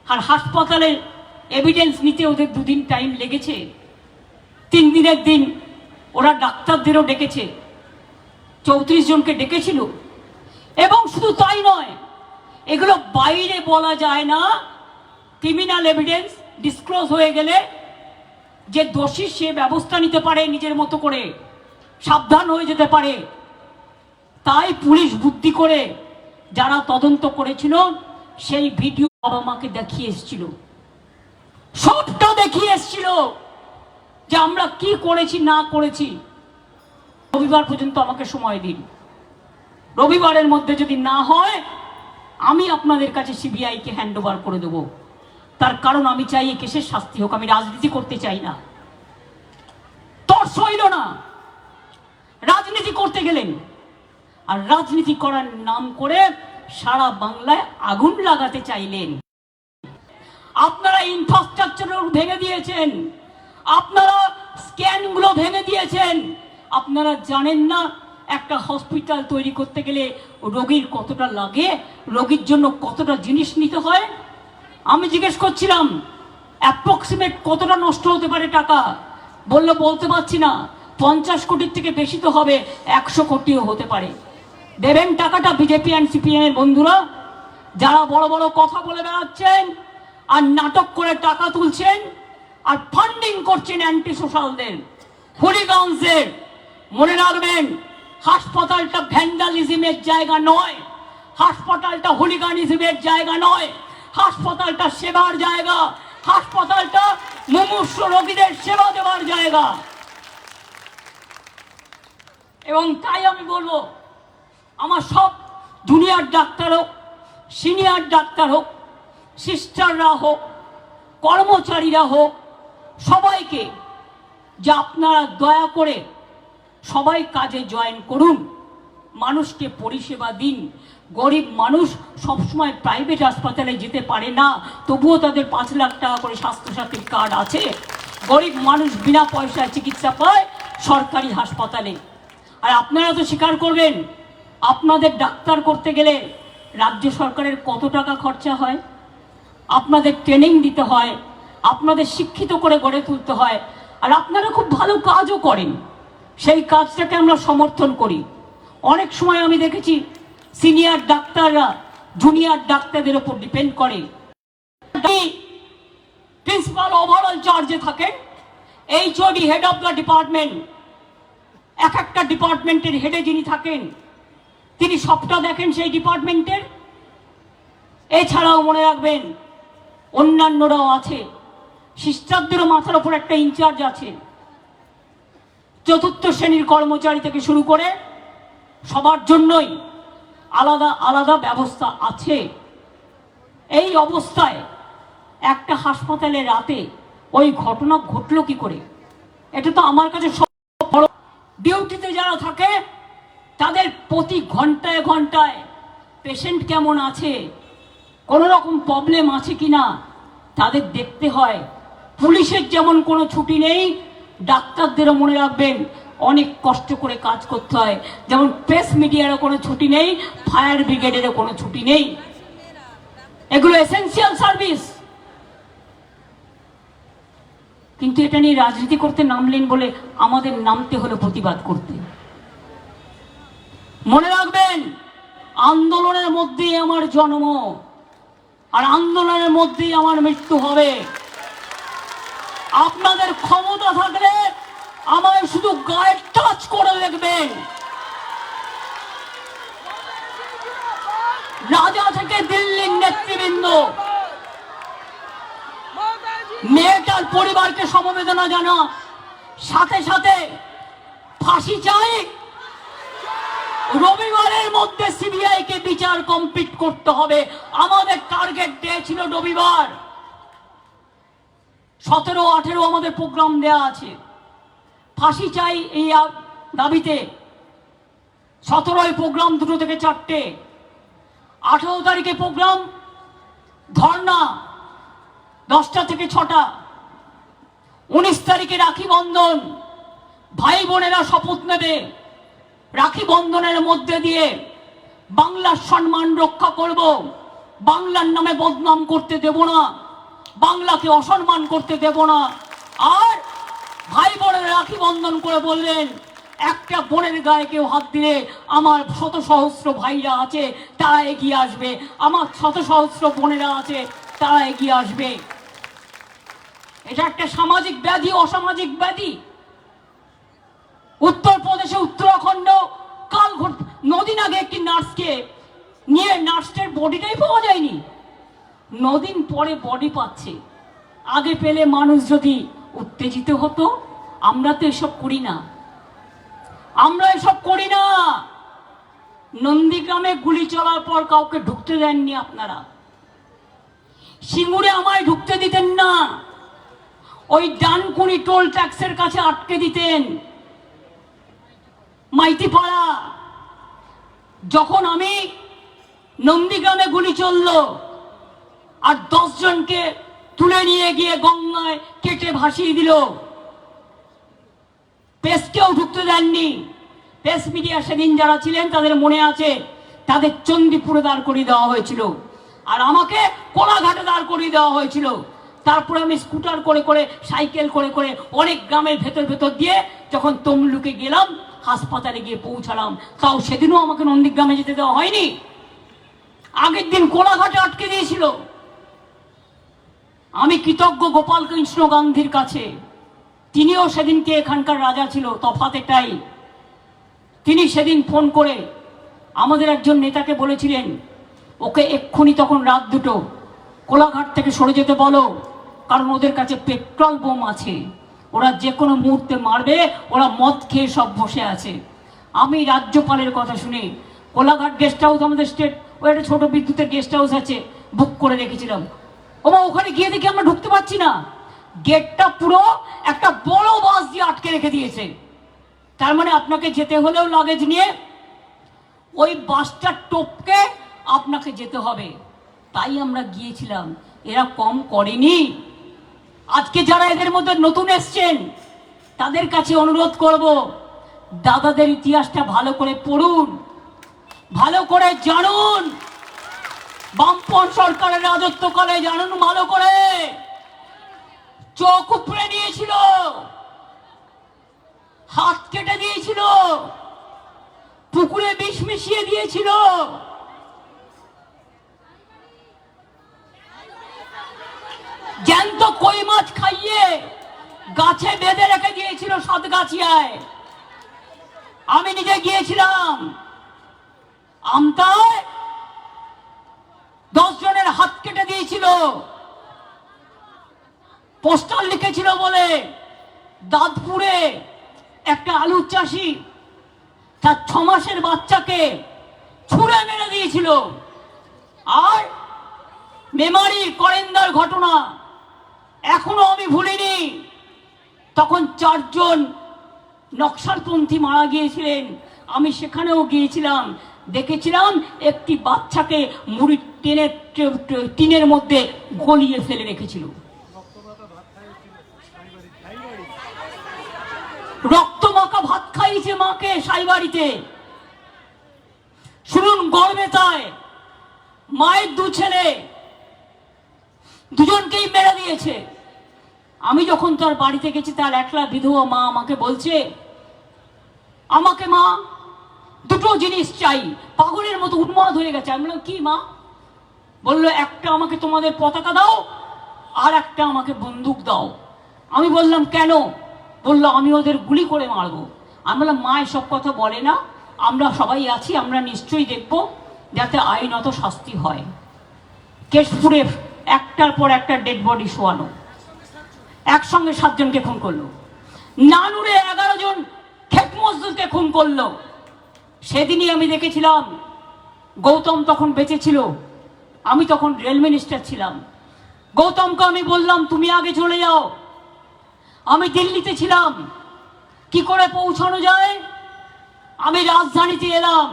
আর হাসপাতালের এভিডেন্স নিতে ওদের 2 দিন টাইম লেগেছে। 3 দিনের দিন ওরা ডাক্তারদেরও ডেকেছে, 34 জনকে ডেকেছিল। এবং শুধু তাই নয়, এগুলো বাইরে বলা যায় না। ক্রিমিনাল এভিডেন্স ডিসক্লোজ হয়ে গেলে যে দোষী সে ব্যবস্থা নিতে পারে নিজের মতো করে, সাবধান হয়ে যেতে পারে। তাই পুলিশ বুদ্ধি করে যারা তদন্ত করেছিল সেই ভিডিও বাবা মাকে দেখিয়ে এসেছিল, সবটা দেখিয়ে এসেছিল যে আমরা কি করেছি না করেছি। রবিবার পর্যন্ত আমাকে সময় দিন। রবিবারের মধ্যে যদি না হয় আমি আপনাদের কাছে সিবিআইকে হ্যান্ড ওভার করে দেবো। তার কারণ আমি চাই এই কেসের শাস্তি হোক। আমি রাজনীতি করতে চাই না। তর্স হইল না, রাজনীতি করতে গেলেন আর রাজনীতি করার নাম করে সারা বাংলায় আগুন লাগাতে চাইলেন। আপনারা ইনফ্রাস্ট্রাকচার ভেঙে দিয়েছেন, আপনারা স্ক্যানগুলো ভেঙে দিয়েছেন। আপনারা জানেন না একটা হসপিটাল তৈরি করতে গেলে রোগীর কতটা লাগে, রোগীর জন্য কতটা জিনিস নিতে হয়। আমি জিজ্ঞেস করছিলাম অ্যাপ্রক্সিমেট কতটা নষ্ট হতে পারে টাকা, বললো বলতে পারছি না। 50 কোটির থেকে বেশি তো হবে, 100 কোটিও হতে পারে। দেবেন টাকাটা বিজেপি অ্যান্ড সিপিএম এর বন্ধুরা, যারা বড় বড় কথা বলে বেড়াচ্ছেন আর নাটক করে টাকা তুলছেন আর ফান্ডিং করছেন অ্যান্টি সোশ্যালদের, হুলিগানসদের। মনে রাখবেন হাসপাতালটা ভ্যান্ডালিজমের জায়গা নয়, হাসপাতালটা হুলিগানিজমের জায়গা নয়, হাসপাতালটা সেবার জায়গা, হাসপাতালটা মুমূর্ষ রোগীদের সেবা দেওয়ার জায়গা। এবং তাই আমি বলবো, আমার সব জুনিয়র ডাক্তার হোক, সিনিয়র ডাক্তার হোক, সিস্টাররা হোক, কর্মচারীরা হোক, সবাইকে যে আপনারা দয়া করে সবাই কাজে জয়েন করুন, মানুষকে পরিষেবা দিন। গরিব মানুষ সবসময় প্রাইভেট হাসপাতালে যেতে পারে না, তবুও তাদের 5 লাখ টাকা করে স্বাস্থ্যসাথীর কার্ড আছে। গরিব মানুষ বিনা পয়সায় চিকিৎসা পায় সরকারি হাসপাতালে। আর আপনারা তো স্বীকার করবেন, আপনাদের ডাক্তার করতে গেলে রাজ্য সরকারের কত টাকা খরচা হয়, আপনাদের ট্রেনিং দিতে হয়, আপনাদের শিক্ষিত করে গড়ে তুলতে হয়। আর আপনারা খুব ভালো কাজও করেন, সেই কাজটাকে আমরা সমর্থন করি। অনেক সময় আমি দেখেছি সিনিয়র ডাক্তাররা জুনিয়র ডাক্তারদের উপর ডিপেন্ড করে। প্রিন্সিপাল ওভারঅল চার্জে থাকেন, HOD head of the department, এক একটা ডিপার্টমেন্টের হেডে যিনি থাকেন তিনি সবটা দেখেন সেই ডিপার্টমেন্টের। এছাড়াও মনে রাখবেন অন্যান্যরাও আছে, সিস্টারদেরও মাথার উপর একটা ইনচার্জ আছে। 4র্থ শ্রেণীর কর্মচারী থেকে শুরু করে সবার জন্যই আলাদা আলাদা ব্যবস্থা আছে। এই অবস্থায় একটা হাসপাতালে রাতে ওই ঘটনা ঘটলো কি করে? এটা তো আমার কাছে সব বড়। ডিউটিতে যারা থাকে তাদের প্রতি ঘন্টায় ঘন্টায় পেশেন্ট কেমন আছে, কোনো রকম প্রবলেম আছে কিনা তাদের দেখতে হয়। পুলিশের যেমন কোনো ছুটি নেই, ডাক্তারদেরও মনে রাখবেন অনেক কষ্ট করে কাজ করতে হয়। যেমন প্রেস মিডিয়ারও কোনো ছুটি নেই, ফায়ার ব্রিগেডেরও কোনো ছুটি নেই। এগুলো এসেনশিয়াল সার্ভিস। কিন্তু এটা নিয়ে রাজনীতি করতে নামলেন বলে আমাদের নামতে হলো প্রতিবাদ করতে। মনে রাখবেন, আন্দোলনের মধ্যেই আমার জন্ম, আর আন্দোলনের মধ্যেই আমার মৃত্যু হবে। আপনাদের ক্ষমতা থাকলে আমায় শুধু গায়ে টাচ করে দেখবেন। রাজা থেকে দিল্লির নেতৃবৃন্দ, মেয়েটার পরিবারকে সমবেদনা জানা, সাথে সাথে ফাঁসি চাই। রবিবারের মধ্যে সিবিআই কে বিচার কমপ্লিট করতে হবে। আমাদের টার্গেট দিয়েছিল রবিবার। 17, 18 আমাদের প্রোগ্রাম দেয়া আছে। ফাঁসি চাই এই দাবিতে 17ই প্রোগ্রাম 2 থেকে 4টে, 18 তারিখে প্রোগ্রাম ধর্ণা 10টা থেকে 6টা, 19 তারিখে রাখি বন্ধন। ভাই বোনেরা শপথ নেবে রাখি বন্ধনের মধ্যে দিয়ে বাংলার সম্মান রক্ষা করব, বাংলার নামে বদনাম করতে দেব না, বাংলাকে অসম্মান করতে দেব না। আর ভাই বোনের রাখি বন্ধন করে বললেন, একটা বোনের গায়ে কেউ হাত দিলে আমার 100 সহস্র ভাইরা আছে তারা এগিয়ে আসবে, আমার 100 সহস্র বোনেরা আছে তারা এগিয়ে আসবে। এটা একটা সামাজিক ব্যাধি, অসামাজিক ব্যাধি। উত্তরপ্রদেশে উত্তরাখণ্ড কাল নদিন আগে একটি নার্সকে নিয়ে নার্সের বডিটাই পাওয়া যায়নি, 9 দিন পরে বডি পাচ্ছে। আগে পেলে মানুষ যদি উত্তেজিত হতো। আমরা তো এসব করি না, আমরা এসব করি না। নন্দীগ্রামে গুলি চলার পর কাউকে ঢুকতে দেননি আপনারা, সিঙ্গুরে আমায় ঢুকতে দিতেন না, ওই ডানকুনি টোল ট্যাক্সের কাছে আটকে দিতেন। মাইতিপাড়া যখন আমি নন্দীগ্রামে গুলি চললো আর 10 জনকে তুলে নিয়ে গিয়ে গঙ্গায় কেটে ভাসিয়ে দিল, প্রেসকেও ঢুকতে দেননি। প্রেস মিডিয়া সেদিন যারা ছিলেন তাদের মনে আছে, তাদের চণ্ডীপুরে দাঁড় করিয়ে দেওয়া হয়েছিল আর আমাকে কোলাঘাটে দাঁড় করিয়ে দেওয়া হয়েছিল। তারপরে আমি স্কুটার করে করে, সাইকেল করে করে অনেক গ্রামের ভেতর ভেতর দিয়ে যখন তমলুকে গেলাম, হাসপাতালে গিয়ে পৌঁছালাম, তাও সেদিনও আমাকে নন্দীগ্রামে যেতে দেওয়া হয়নি। আগের দিন কোলাঘাটে আটকে দিয়েছিল। আমি কৃতজ্ঞ গোপাল কৃষ্ণ গান্ধীর কাছে, তিনিও সেদিনকে এখানকার রাজা ছিল, তফাৎ এটাই। তিনি সেদিন ফোন করে আমাদের একজন নেতাকে বলেছিলেন, ওকে এক্ষুনি তখন রাত 2টো কোলাঘাট থেকে সরে যেতে বলো, কারণ ওদের কাছে পেট্রোল বোম আছে, ওরা যে কোনো মুহূর্তে মারবে, ওরা মদ খেয়ে সব বসে আছে। আমি রাজ্যপালের কথা শুনে কোলাঘাট গেস্ট হাউস, আমাদের স্টেট ওই একটা ছোট বিদ্যুতের গেস্ট হাউস আছে, বুক করে রেখেছিলাম। ওমা ওখানে গিয়ে দেখি আমরা ঢুকতে পারছি না, গেটটা পুরো একটা বড় বাস দিয়ে আটকে রেখে দিয়েছে। তার মানে আপনাকে যেতে হলেও লাগেজ নিয়ে ওই বাসটা টপকে আপনাকে যেতে হবে। তাই আমরা গিয়েছিলাম, এরা কম করেনি। আজকে যারা এদের মধ্যে নতুন এসছেন তাদের কাছে অনুরোধ করব, দাদাদের ইতিহাসটা ভালো করে পড়ুন, ভালো করে জানুন। বামপন্থী সরকারের রাজত্বকালে জানুন ভালো করে, চোখ উপড়ে নিয়েছিল, হাত কেটে দিয়েছিল, পুকুরে বিষ মিশিয়ে দিয়েছিল, জ্যান্ত কই মাছ খাইয়ে গাছে বেঁধে রেখে দিয়েছিল সাতগাছিয়ায়। আমি নিজে গিয়েছিলাম আমতায়, 10 জনের হাত কেটে দিয়েছিল, পোস্টার লিখেছিল বলে। দাঁতপুরে একটা আলু চাষি তার 6 মাসের বাচ্চাকে ছুঁড়ে মেরে দিয়েছিল। আর মেমারির করেন্দার ঘটনা এখনো আমি ভুলিনি, তখন 4 জন নকশালপন্থী মারা গিয়েছিলেন। আমি সেখানেও গিয়েছিলাম, দেখেছিলাম একটি বাচ্চাকে মুড়ি টিনের মধ্যে গলিয়ে ফেলে রেখেছিল। রক্তমাখা ভাত খাইয়েছে মাকে সাইবাড়িতে। শুনুন, গড়বেতায় মায়ের 2 ছেলে, দুজনকেই মেরে দিয়েছে। আমি যখন তার বাড়িতে গেছি, তার একলা বিধবা মা আমাকে বলছে, আমাকে মা 2টো জিনিস চাই। পাগলের মতো উন্মাদ হয়ে গেছে। আমি বললাম, কি মা? বললো, একটা আমাকে তোমাদের পতাকা দাও, আর একটা আমাকে বন্দুক দাও। আমি বললাম, কেন? বললো, আমি ওদের গুলি করে মারবো। আমি বললাম, মা এসব কথা বলে না, আমরা সবাই আছি, আমরা নিশ্চয়ই দেখব যাতে আইনত শাস্তি হয়। কেশপুরে একটার পর একটা ডেড বডি শোয়ানো, একসঙ্গে 7 জনকে খুন করলো। নানুরে 11 জন ক্ষেত মজদুরকে খুন করলো। সেদিনই আমি দেখেছিলাম, গৌতম তখন বেঁচে ছিল, আমি তখন রেল মিনিস্টার ছিলাম। গৌতমকে আমি বললাম, তুমি আগে চলে যাও, আমি দিল্লিতে ছিলাম, কি করে পৌঁছানো যায়? আমি রাজধানীতে এলাম,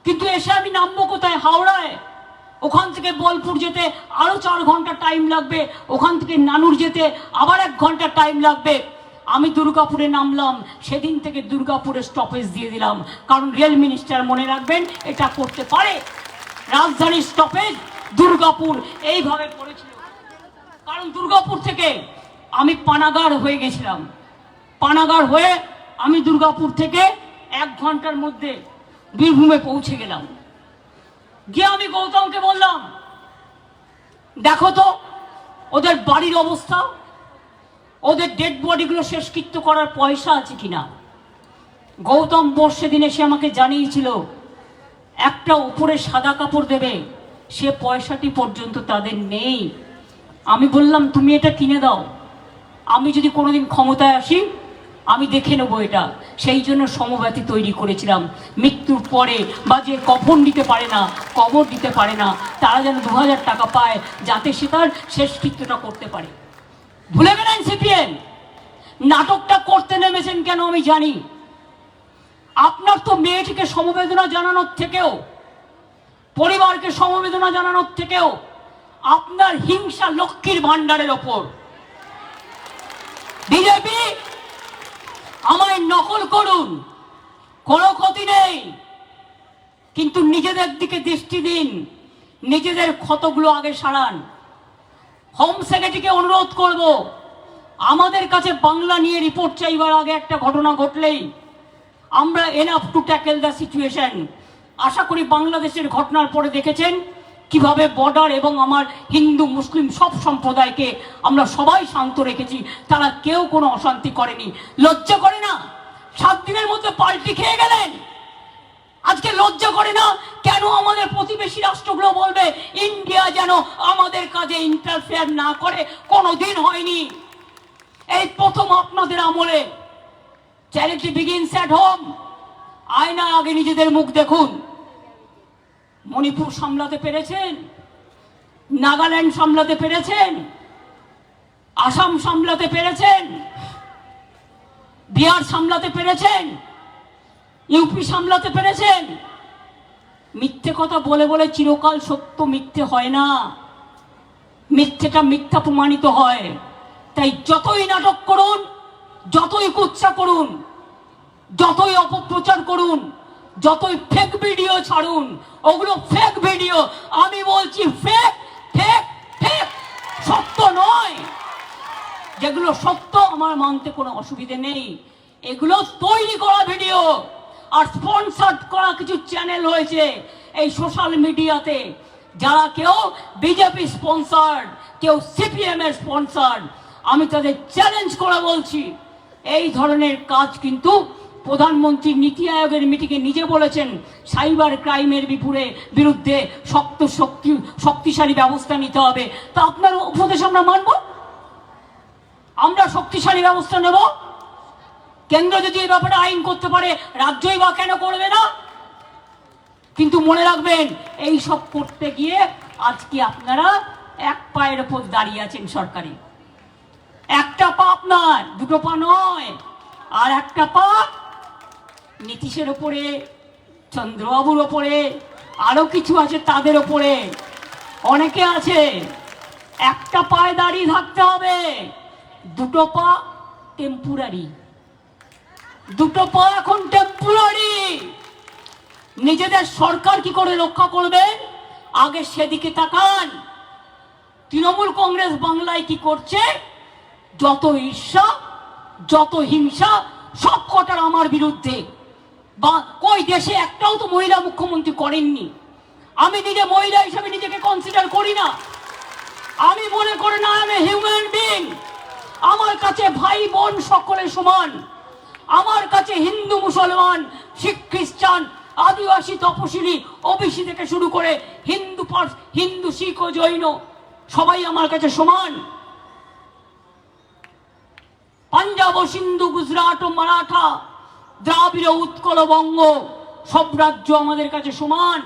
কিন্তু এসে আমি নামবো কোথায়? হাওড়ায়। ওখান থেকে বোলপুর যেতে আরো 4 ঘন্টা টাইম লাগবে, ওখান থেকে নানুর যেতে আবার 1 ঘন্টা টাইম লাগবে। আমি দুর্গাপুরে নামলাম, সেদিন থেকে দুর্গাপুরে স্টপেজ দিয়ে দিলাম, কারণ রেল মিনিস্টার মনে রাখবেন এটা করতে পারে। রাজধানীর স্টপেজ দুর্গাপুর এইভাবে পড়েছিল, কারণ দুর্গাপুর থেকে আমি পানাগড় হয়ে গেছিলাম। পানাগড় হয়ে আমি দুর্গাপুর থেকে 1 ঘন্টার মধ্যে বীরভূমে পৌঁছে গেলাম। গিয়ে আমি গৌতমকে বললাম, দেখো তো ওদের বাড়ির অবস্থা, ওদের ডেড বডিগুলো শেষকৃত্য করার পয়সা আছে কিনা। গৌতম বোস সেদিন এসে আমাকে জানিয়েছিল, একটা উপরে সাদা কাপড় দেবে, সে পয়সাটি পর্যন্ত তাদের নেই। আমি বললাম, তুমি এটা কিনে দাও, আমি যদি কোনোদিন ক্ষমতায় আসি আমি দেখে নেবো এটা। সেই জন্য সমব্যাথী তৈরি করেছিলাম, মৃত্যুর পরে বা যে কফন দিতে পারে না, কবর দিতে পারে না, তারা যেন 2000 টাকা পায়, যাতে সে তার শেষকৃত্যটা করতে পারে। ভুলে গেলেন সিপিএম? নাটকটা করতে নেমেছেন কেন আমি জানি। আপনার তো মেয়েটিকে সমবেদনা জানানোর থেকেও, পরিবারকে সমবেদনা জানানোর থেকেও আপনার হিংসা লক্ষ্মীর ভান্ডারের ওপর। বিজেপি আমায় নকল করুন, কোনো ক্ষতি নেই, কিন্তু নিজেদের দিকে দৃষ্টি দিন, নিজেদের ক্ষতগুলো আগে সারান। হোম সেক্রেটারিকে অনুরোধ করব, আমাদের কাছে বাংলা নিয়ে রিপোর্ট চাইবার আগে একটা ঘটনা ঘটলেই আমরা enough to tackle the situation. আশা করি বাংলাদেশের ঘটনার পরে দেখেছেন কিভাবে বর্ডার এবং আমার হিন্দু মুসলিম সব সম্প্রদায়কে আমরা সবাই শান্ত রেখেছি, তারা কেউ কোনো অশান্তি করেনি। লজ্জা করে না? 7 দিনের মধ্যে পাল্টি খেয়ে গেলেন। আজকে লজ্জা করে না? কেন আমাদের প্রতিবেশী রাষ্ট্রগুলো বলবে ইন্ডিয়া যেন আমাদের কাজে ইন্টারফেয়ার না করে? কোনোদিন হয়নি। এই প্রথম আপনাদের আমলে। Charity begins at home. আয়না আগে নিজেদের মুখ দেখুন। মণিপুর সামলাতে পেরেছেন, নাগাল্যান্ড সামলাতে পেরেছেন, আসাম সামলাতে পেরেছেন, বিহার সামলাতে পেরেছেন, ইউপি সামলাতে পেরেছেন। মিথ্যে কথা বলে বলে চিরকাল সত্য মিথ্যে হয় না, মিথ্যেটা মিথ্যা প্রমাণিত হয়। তাই যতই নাটক করুন, যতই কুৎসা করুন, যতই অপপ্রচার করুন, যতই ফেক ভিডিও ছাড়ুন, ওগুলো ফেক ভিডিও। আমি বলছি ফেক, ফেক, ফেক, সত্য নয়। যেগুলো সত্য আমার মানতে কোনো অসুবিধে নেই। এগুলো তৈরি করা ভিডিও আর স্পন্সর করা কিছু চ্যানেল হয়েছে এই সোশ্যাল মিডিয়াতে, যারা কেউ বিজেপি স্পন্সর, কেউ সিপিএম এর স্পন্সর। আমি তাদের চ্যালেঞ্জ করে বলছি, এই ধরনের কাজ কিন্তু প্রধানমন্ত্রী নীতি আয়োগের মিটিংয়ে নিজে বলেছেন সাইবার ক্রাইমের বিরুদ্ধে শক্তিশালী ব্যবস্থা নিতে হবে। তা আপনার উপদেশ আমরা মানব? আমরা শক্তিশালী ব্যবস্থা নেব? কেন্দ্র যদি এই ব্যাপারে আইন করতে পারে, রাজ্যই বা কেন করবে না? কিন্তু মনে রাখবেন, এই সব করতে গিয়ে আজকে আপনারা এক পায়ের উপর দাঁড়িয়ে আছেন সরকারি। একটা পা আপনার, দুটো পা নয়। আর একটা পা নীতিশের ওপরে, চন্দ্রবাবুর ওপরে, আরো কিছু আছে তাদের ওপরে, অনেকে আছে। একটা পায়ে দাঁড়িয়ে থাকতে হবে, দুটো পা টেম্পোরারি। দুটো পা এখন টেম্পোরারি। নিজেদের সরকার কি করে রক্ষা করবেন আগে সেদিকে তাকান। তৃণমূল কংগ্রেস বাংলায় কি করছে? যত ঈর্ষা, যত হিংসা, সব কটার আমার বিরুদ্ধে। বা কই দেশে একটাও তো মহিলা মুখ্যমন্ত্রী করেননি। আমি নিজে মহিলা হিসেবে নিজেকে কনসিডার করি না। আমি মনে করি না আমি হিউম্যান বিং। আমার কাছে ভাই বোন সকলে সমান। আমার কাছে হিন্দু, মুসলমান, শিখ, খ্রিস্টান, আদিবাসী, তপশিলি, ওবিসি থেকে শুরু করে হিন্দু, শিখ ও জৈন সবাই আমার কাছে সমান। পাঞ্জাব ও সিন্ধু, গুজরাট ও মারাঠা, দ্রাবিড়, উৎকল, বঙ্গ সব রাজ্য আমাদের কাছে সমান।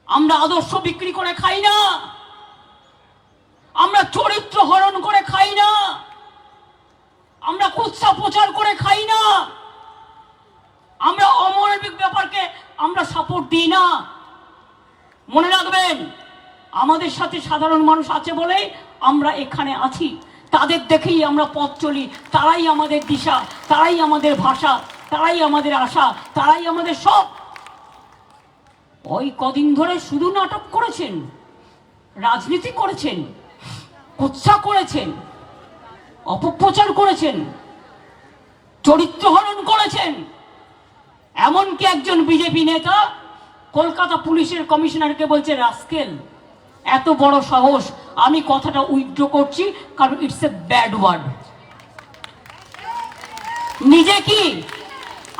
আমরা আদর্শ বিক্রি করে খাই না, আমরা চরিত্র হরণ করে খাই না, আমরা কুৎসা প্রচার করে খাই না, আমরা অমানবিক ব্যাপারকে আমরা সাপোর্ট দিই না। মনে রাখবেন, আমাদের সাথে সাধারণ মানুষ আছে বলেই আমরা এখানে আছি। তাদের দেখেই আমরা পথ চলি। তারাই আমাদের দিশা, তারাই আমাদের ভাষা, তারাই আমাদের আশা, তারাই আমাদের সব। ওই কদিন ধরে শুধু নাটক করেছেন, রাজনীতি করেছেন, কুৎসা করেছেন, অপপ্রচার করেছেন, চরিত্র হরণ করেছেন। এমনকি একজন বিজেপি নেতা কলকাতা পুলিশের কমিশনারকে বলছে রাস্কেল। এত বড় সাহস! আমি কথাটা উইথড্র করছি, কারণ ইটস এ ব্যাড ওয়ার্ড। নিজে কি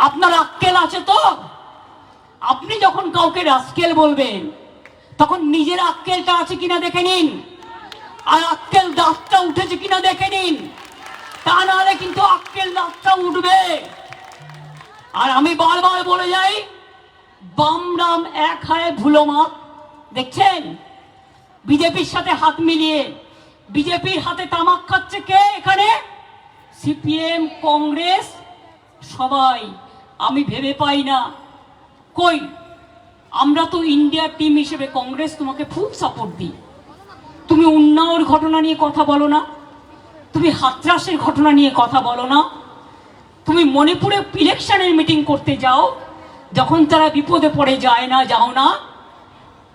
আপনার আক্কেল আছে তো? আপনি যখন কাউকে রাস্কেল বলবেন তখন নিজের আক্কেলটা আছে কিনা দেখে নিন, আর আক্কেল দাঁতটা উঠেছে কিনা দেখে নিন। তা নাহলে কিন্তু আক্কেল দাঁতটা উঠবে। আর আমি বারবার বলে যাই, বাম রাম এক হায় ভুলো মাপ। দেখছেন বিজেপির সাথে হাত মিলিয়ে বিজেপির হাতে তামাক খাচ্ছে কে এখানে? সিপিএম, কংগ্রেস, সবাই। আমি ভেবে পাই না। কই, আমরা তো ইন্ডিয়ার টিম হিসেবে কংগ্রেস তোমাকে ফুল সাপোর্ট দিই। তুমি উন্নাওর ঘটনা নিয়ে কথা বলো না, তুমি হাতরাসের ঘটনা নিয়ে কথা বলো না, তুমি মণিপুরে ইলেকশনের মিটিং করতে যাও, যখন তারা বিপদে পড়ে যায় না, যাও না।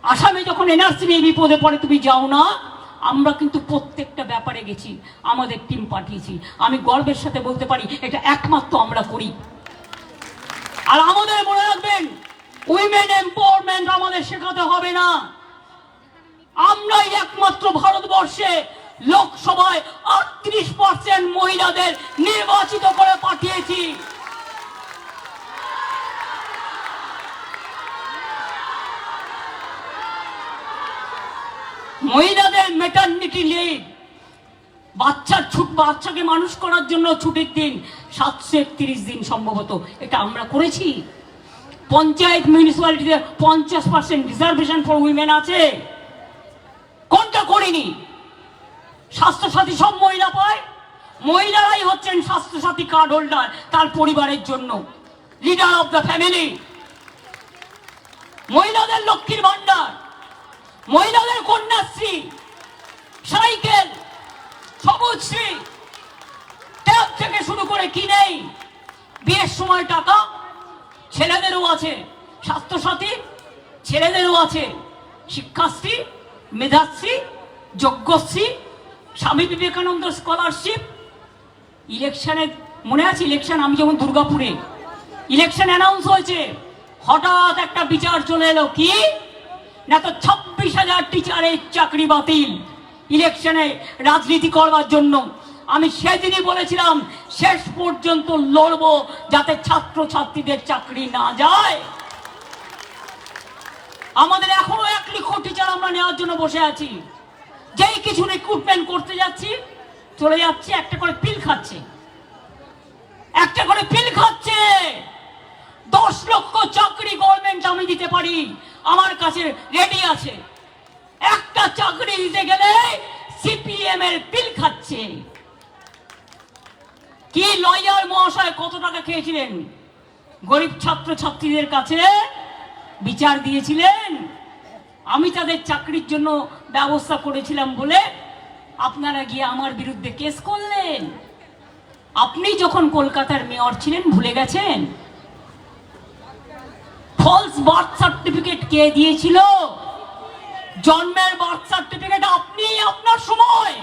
আসামে যখন এনআরসি নিয়ে বিপদে পড়ে তুমি যাও না। আমরা কিন্তু প্রত্যেকটা ব্যাপারে গেছি, আমাদের টিম পাঠিয়েছি। আমি গর্বের সাথে বলতে পারি এটা একমাত্র আমরা করি। আর আমাদের মনে রাখবেন, উইমেন এম্পাওয়ারমেন্ট আমাদের শেখাতে হবে না। আমরাই একমাত্র ভারতবর্ষে লোকসভায় 38% মহিলাদের নির্বাচিত করে পাঠিয়েছি। মহিলাদের মেটার্নিটি লিভ, বাচ্চাকে মানুষ করার জন্য ছুটির দিন 731 দিন সম্ভবত, এটা আমরা করেছি। পঞ্চায়েত মিউনিসিপ্যালিটিতে 50% রিজার্ভেশন ফর উইমেন আছে, কোনটা করিনি? স্বাস্থ্যসাথী সব মহিলা পায়, মহিলারাই হচ্ছেন স্বাস্থ্যসাথী কার্ড হোল্ডার তার পরিবারের জন্য, লিডার অফ দ্য ফ্যামিলি। মহিলাদের লক্ষ্মীর ভান্ডার, মহিলাদের কন্যাশ্রী, সাইকেল, সবুজশ্রী, ট্যাব থেকে শুরু করে কি নেই? বিয়ের সময় টাকা ছেলেদেরও আছে, স্বাস্থ্যসাথী ছেলেদেরও আছে, শিক্ষাশ্রী, মেধাশ্রী, যজ্ঞশ্রী, স্বামী বিবেকানন্দ স্কলারশিপ। ইলেকশনে মনে আছে, ইলেকশন আমি যখন দুর্গাপুরে ইলেকশন অ্যানাউন্স হয়েছে, হঠাৎ একটা বিচার চলে এলো, কি না, তো 26,000 টিচারের চাকরি বাতিল ইলেকশনে রাজনীতি করবার জন্য। আমি সেদিনই বলেছিলাম শেষ পর্যন্ত লড়বো যাতে ছাত্র ছাত্রীদের চাকরি না যায়। আমাদের এখনো 1 লক্ষ টিচার আমরা নেওয়ার জন্য বসে আছি, যেই কিছু রিক্রুটমেন্ট করতে যাচ্ছি চলে যাচ্ছে, একটা করে পিল খাচ্ছে, একটা করে পিল খাচ্ছে। 10 লক্ষ চাকরি গভর্নমেন্ট আমি দিতে পারি, আমার কাছে রেডি আছে। একটা চাকরি দিতে গেলে সিপিএম এর পিল খাচ্ছে। কি লয়ার মহাশয় কত টাকা খেয়েছিলেন? গরিব ছাত্র ছাত্রীদের কাছে বিচার দিয়েছিলেন। আমি তাদের চাকরির জন্য ব্যবস্থা করেছিলাম বলে আপনারা গিয়ে আমার বিরুদ্ধে কেস করলেন। আপনি যখন কলকাতার মেয়র ছিলেন ভুলে গেছেন? ফলস বার্থ সার্টিফিকেট কে দিয়েছিল? জন্মের বার্থ সার্টিফিকেট আপনি আপনার সময়।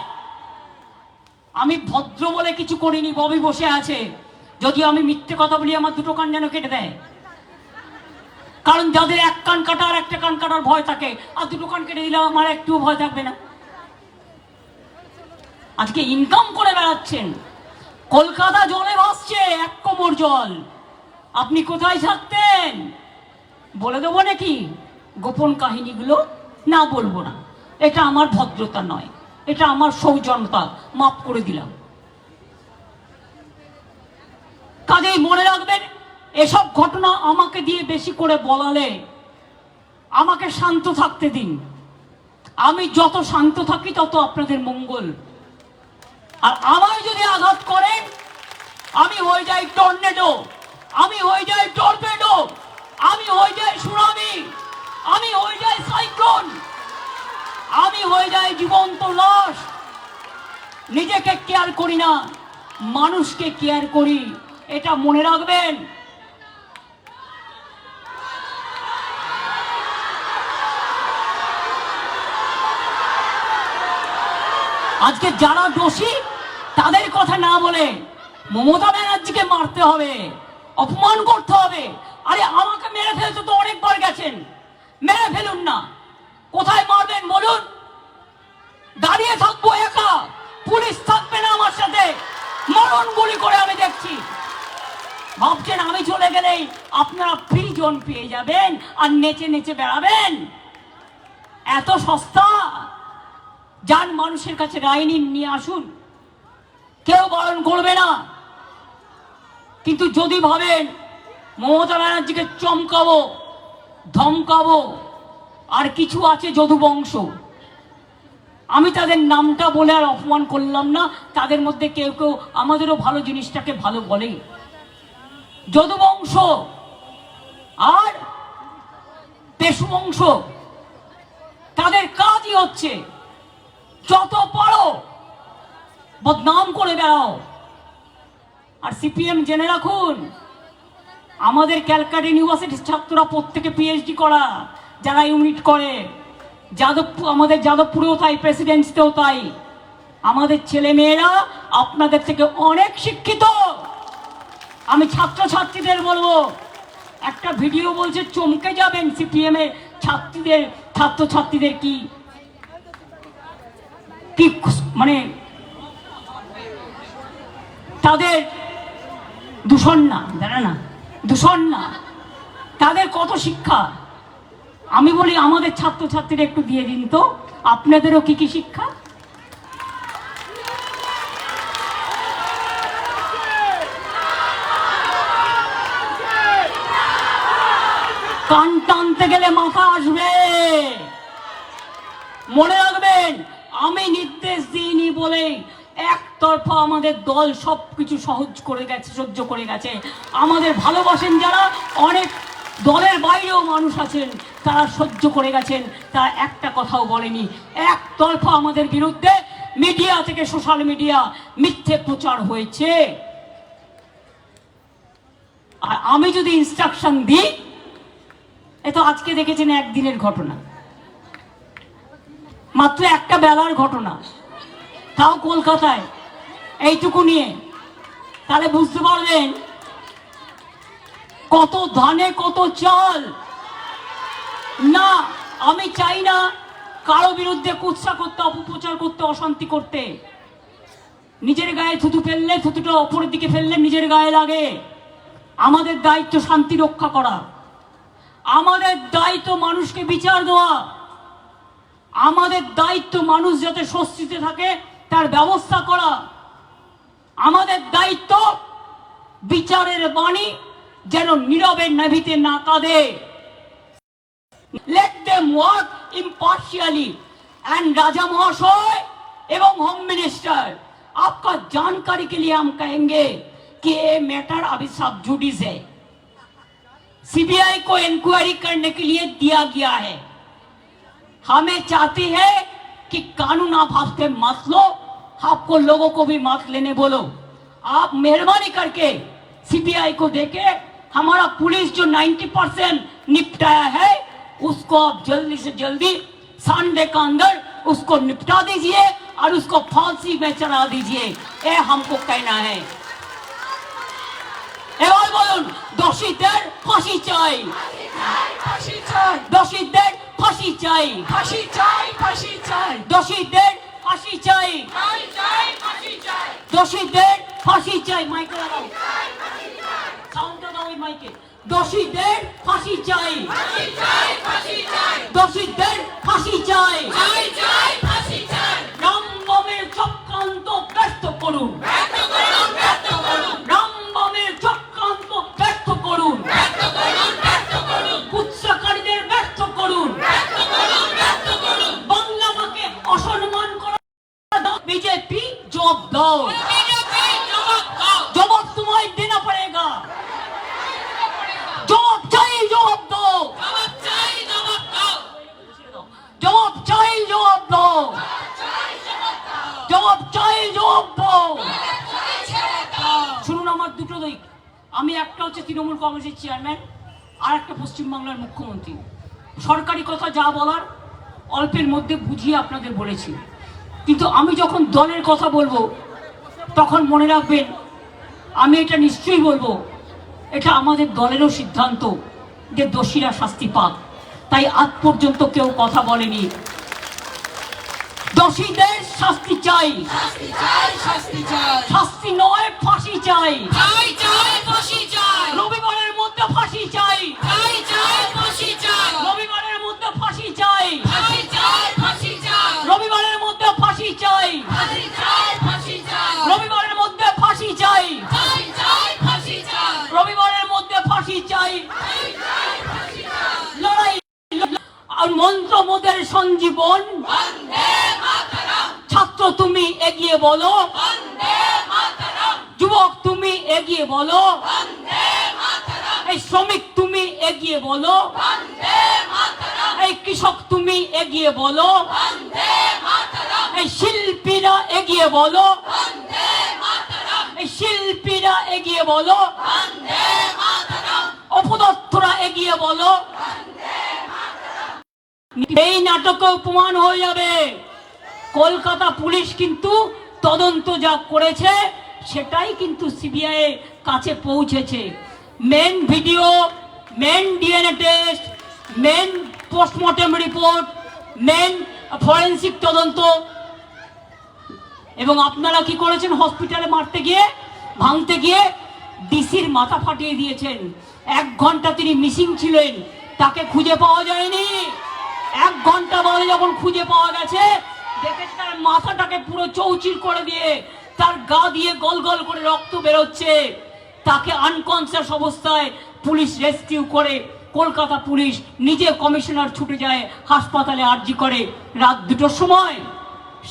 আমি ভদ্র বলে কিছু করিনি, ববি বসে আছে, যদি আমি মিথ্যে কথা বলি আমার 2টো কান যেন কেটে দেয়। কারণ যাদের 1 কান কাটা আর 1টা কান কাটার ভয় থাকে, আর 2টো কান কেটে দিলে আমার একটুও ভয় থাকবে না। আজকে ইনকাম করে বেড়াচ্ছেন, কলকাতা জলে ভাসছে 1 কোমর জল। আপনি কোথায় থাকতেন? বলে দেবো নাকি গোপন কাহিনীগুলো? না, বলবো না, এটা আমার ভদ্রতা নয়, এটা আমার সৌজন্যতা, মাফ করে দিলাম। কাজেই মনে রাখবেন, এসব ঘটনা আমাকে দিয়ে বেশি করে বলালে আমাকে শান্ত থাকতে দিন। আমি যত শান্ত থাকি তত আপনাদের মঙ্গল। আর আমায় যদি আঘাত করেন, আমি হয়ে যাই টর্নেডো, আমি হয়ে যাই টর্পেডো, আমি হয়ে যাই সুনামি, আমি হয়ে যাই সাইক্লোন, আমি হয়ে যাই জীবন্ত লাশ। নিজেকে কেয়ার করি না, মানুষকে কেয়ার করি, এটা মনে রাখবেন। আজকে যারা দোষী তাদের কথা না বলে মমতা ব্যানার্জিকে মারতে হবে, অপমান করতে হবে। আরে আমাকে মেরে ফেলতে তো অনেকবার গেছেন, মেরে ফেলুন না। কোথায় মারবেন বলুন? দাঁড়িয়ে থাকবো একা, পুলিশ থাকবে না আমার সাথে, মরণ গুলি করে আমি দেখছি। ভাবছেন আমি চলে গেলেই আপনারা ফ্রি জোন পেয়ে যাবেন আর নেচে নেচে বেড়াবেন? এত সস্তা? যান মানুষের কাছে আইন নিয়ে আসুন, কেউ বারণ করবে না। কিন্তু যদি ভাবেন মমতা ব্যানার্জিকে চমকাবো, ধমকাবো, আর কিছু আছে যদু বংশ, আমি তাদের নামটা বলে আর অপমান করলাম না। তাদের মধ্যে কেউ কেউ আমাদেরও ভালো জিনিসটাকে ভালো বলে। যদু বংশ আর পেশু বংশ, তাদের কাজই হচ্ছে যত পারো বদনাম করে বেড়াও। আর সিপিএম জেনে রাখুন, আমাদের ক্যালকাটা ইউনিভার্সিটির ছাত্ররা প্রত্যেকে পিএইচডি করা, যারা ইউনিট করে, আমাদের যাদবপুরেও তাই, প্রেসিডেন্সিতেও তাই। আমাদের ছেলে মেয়েরা আপনাদের থেকে অনেক শিক্ষিত। আমি ছাত্র ছাত্রীদের বলবো, একটা ভিডিও বলছে চমকে যাবেন, সিপিএম এর ছাত্র ছাত্রীদের কি মানে তাদের দূষণ না, জানা না, দূষণ না, তাদের কত শিক্ষা। আমি বলি আমাদের ছাত্রছাত্রীরা একটু দিয়ে দিন তো, আপনাদেরও কি কি শিক্ষা? কান টানতে গেলে মাথা আসবে। মনে রাখবেন, আমি নির্দেশ দিইনি বলে একতরফা আমাদের দল সবকিছু সহ্য করে গেছে, সহ্য করে গেছে। আমাদের ভালোবাসেন যারা, অনেক দলের বাইরেও মানুষ আছেন, তারা সহ্য করে গেছেন, তারা একটা কথাও বলেনি। একতরফা আমাদের বিরুদ্ধে মিডিয়া থেকে, সোশ্যাল মিডিয়া মিথ্যে প্রচার হয়েছে। আর আমি যদি ইনস্ট্রাকশন দিই, এ তো আজকে দেখেছেন একদিনের ঘটনা, মাত্র একটা বেলার ঘটনা, তাও কলকাতায়, এইটুকু নিয়ে। তাহলে বুঝতে পারবেন কত ধানে কত চাল। না, আমি চাই না কারো বিরুদ্ধে কুৎসা করতে, অপপ্রচার করতে, অশান্তি করতে। নিজের গায়ে থুতু ফেললে, থুতুটা অপরের দিকে ফেললে নিজের গায়ে লাগে। আমাদের দায়িত্ব শান্তি রক্ষা করা, আমাদের দায়িত্ব মানুষকে বিচার দেওয়া, আমাদের দায়িত্ব মানুষ যাতে স্বস্তিতে থাকে তার ব্যবস্থা করা, আমাদের দায়িত্ব বিচারের বাণী যেন নীরবে নাভিতে না কাঁদে। Let them work impartially. And राजा महाशय एवं होम मिनिस्टर, आपका जानकारी के लिए हम कहेंगे कि ये मैटर अभी सब जुडिस है, सीबीआई को इंक्वायरी करने के लिए दिया गया है। हमें चाहती है कि कानून आप हाथ पे मत लो, आपको लोगों को भी मत लेने बोलो। आप मेहरबानी करके सीबीआई को देके हमारा पुलिस जो 90% निपटाया है, उसको आप जल्दी से जल्दी संडे का अंदर उसको निपटा दीजिए और उसको फांसी में चढ़ा दीजिए। ये हमको कहना है। এবার বলুন, দোষীদের ফাঁসি চাই, ফাঁসি চাই, দোষীদের ফাঁসি চাই, ফাঁসি চাই, ফাঁসি চাই, দোষীদের ফাঁসি চাই, চাই চাই ফাঁসি চাই, দোষীদের ফাঁসি চাই। মাইকে লাগাও, সাউন্ডটা দাও ওই মাইকে। দোষীদের ফাঁসি চাই, ফাঁসি চাই ফাঁসি চাই, দোষীদের ফাঁসি চাই। চাই চাই ফাঁসি চাই, রামবামের চক্রান্ত ব্যর্থ করুন, ব্যর্থ করুন, ব্যর্থ করুন, রামবামের চক্রান্ত ব্যর্থ করুন, ব্যর্থ করুন, ব্যর্থ করুন, কুৎসাকারীদের ব্যর্থ করুন, ব্যর্থ করুন, ব্যর্থ করুন। বাংলা মাকে অসম্মান করা बीजेपी जवाब दो, बीजेपी जवाब दो, जवाब तुम्हें देना पड़ेगा, जवाब चाहिए, जवाब दो, जवाब चाहिए, जवाब दो, जवाब चाहिए, जवाब दो, जवाब चाहिए, जवाब दो। শুনুন, আমার দুটো দিক। আমি একটা হচ্ছে তৃণমূল কংগ্রেসের চেয়ারম্যান, আর একটা পশ্চিমবাংলার মুখ্যমন্ত্রী। সরকারি কথা যা বলার অল্পের মধ্যে বুঝিয়ে আপনাদের বলেছি, কিন্তু আমি যখন দলের কথা বলবো তখন মনে রাখবেন, আমি এটা নিশ্চয়ই বলবো, এটা আমাদের দলেরও সিদ্ধান্ত যে দোষীরা শাস্তি পাক। তাই আজ পর্যন্ত কেউ কথা বলেনি। দোষীদের শাস্তি চাই, শাস্তি চাই, শাস্তি চাই, শাস্তি নয় ফাঁসি চাই। চাই চাই ফাঁসি চাই, রবিবারের মধ্যে ফাঁসি চাই, চাই চাই ফাঁসি চাই, রবিবারের মধ্যে ফাঁসি চাই, ফাঁসি চাই, ফাঁসি চাই, রবিবারের মধ্যে ফাঁসি চাই, ফাঁসি চাই, ফাঁসি চাই, রবিবারের মধ্যে ফাঁসি চাই, চাই চাই ফাঁসি চাই, রবিবারের মধ্যে ফাঁসি চাই। চাই চাই ফাঁসি চাই। লড়াই আর মন্ত্র মোদের সঞ্জীবন। বন্দে মাতরম, ছাত্র তুমি এগিয়ে বলো, বন্দে মাতরম, যুবক তুমি এগিয়ে বলো, বন্দে মাতরম, এই শ্রমিক তুমি এগিয়ে বলো, বন্দে মাতরম, এই কৃষক তুমি এগিয়ে বলো, বন্দে মাতরম, এই শিল্পীরা এগিয়ে বলো, বন্দে মাতরম, এই শিল্পীরা এগিয়ে বলো, বন্দে মাতরম, অপদস্থরা এগিয়ে বলো। এই নাটকে প্রমাণ হয়ে যাবে কলকাতা পুলিশ কিন্তু তদন্ত যা করেছে সেটাই কিন্তু সিবিআই এর কাছে পৌঁছেছে। Main video, main DNA test, main postmortem report, main forensic তদন্ত। এবং আপনারা কি করেছেন? হসপিটালে মারতে গিয়ে, ভাঙতে গিয়ে ডিসির মাথা ফাটিয়ে দিয়েছেন। 1 ঘন্টা তিনি মিসিং ছিলেন, তাকে খুঁজে পাওয়া যায়নি। 1 ঘন্টা বাদে যখন খুঁজে পাওয়া গেছে, দেখেছে তার মাথাটাকে পুরো চৌচির করে দিয়ে তার গা দিয়ে গল গল করে রক্ত বেরোচ্ছে। তাকে আনকনসিয়াস অবস্থায় পুলিশ রেস্কিউ করে, কলকাতা পুলিশ নিজে কমিশনার ছুটে যায় হাসপাতালে আর্জি করে। রাত 2টোর সময়,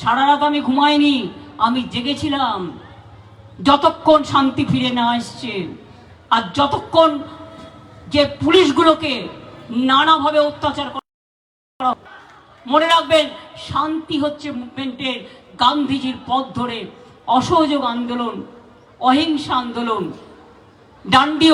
সারা রাত আমি ঘুমাইনি, আমি জেগেছিলাম যতক্ষণ শান্তি ফিরে না আসছে, আর যতক্ষণ যে পুলিশগুলোকে নানাভাবে অত্যাচার করা। মনে রাখবেন, শান্তি হচ্ছে মুভমেন্টের, গান্ধীজির পথ ধরে অসহযোগ আন্দোলন, অহিংসা আন্দোলন, ডান্ডি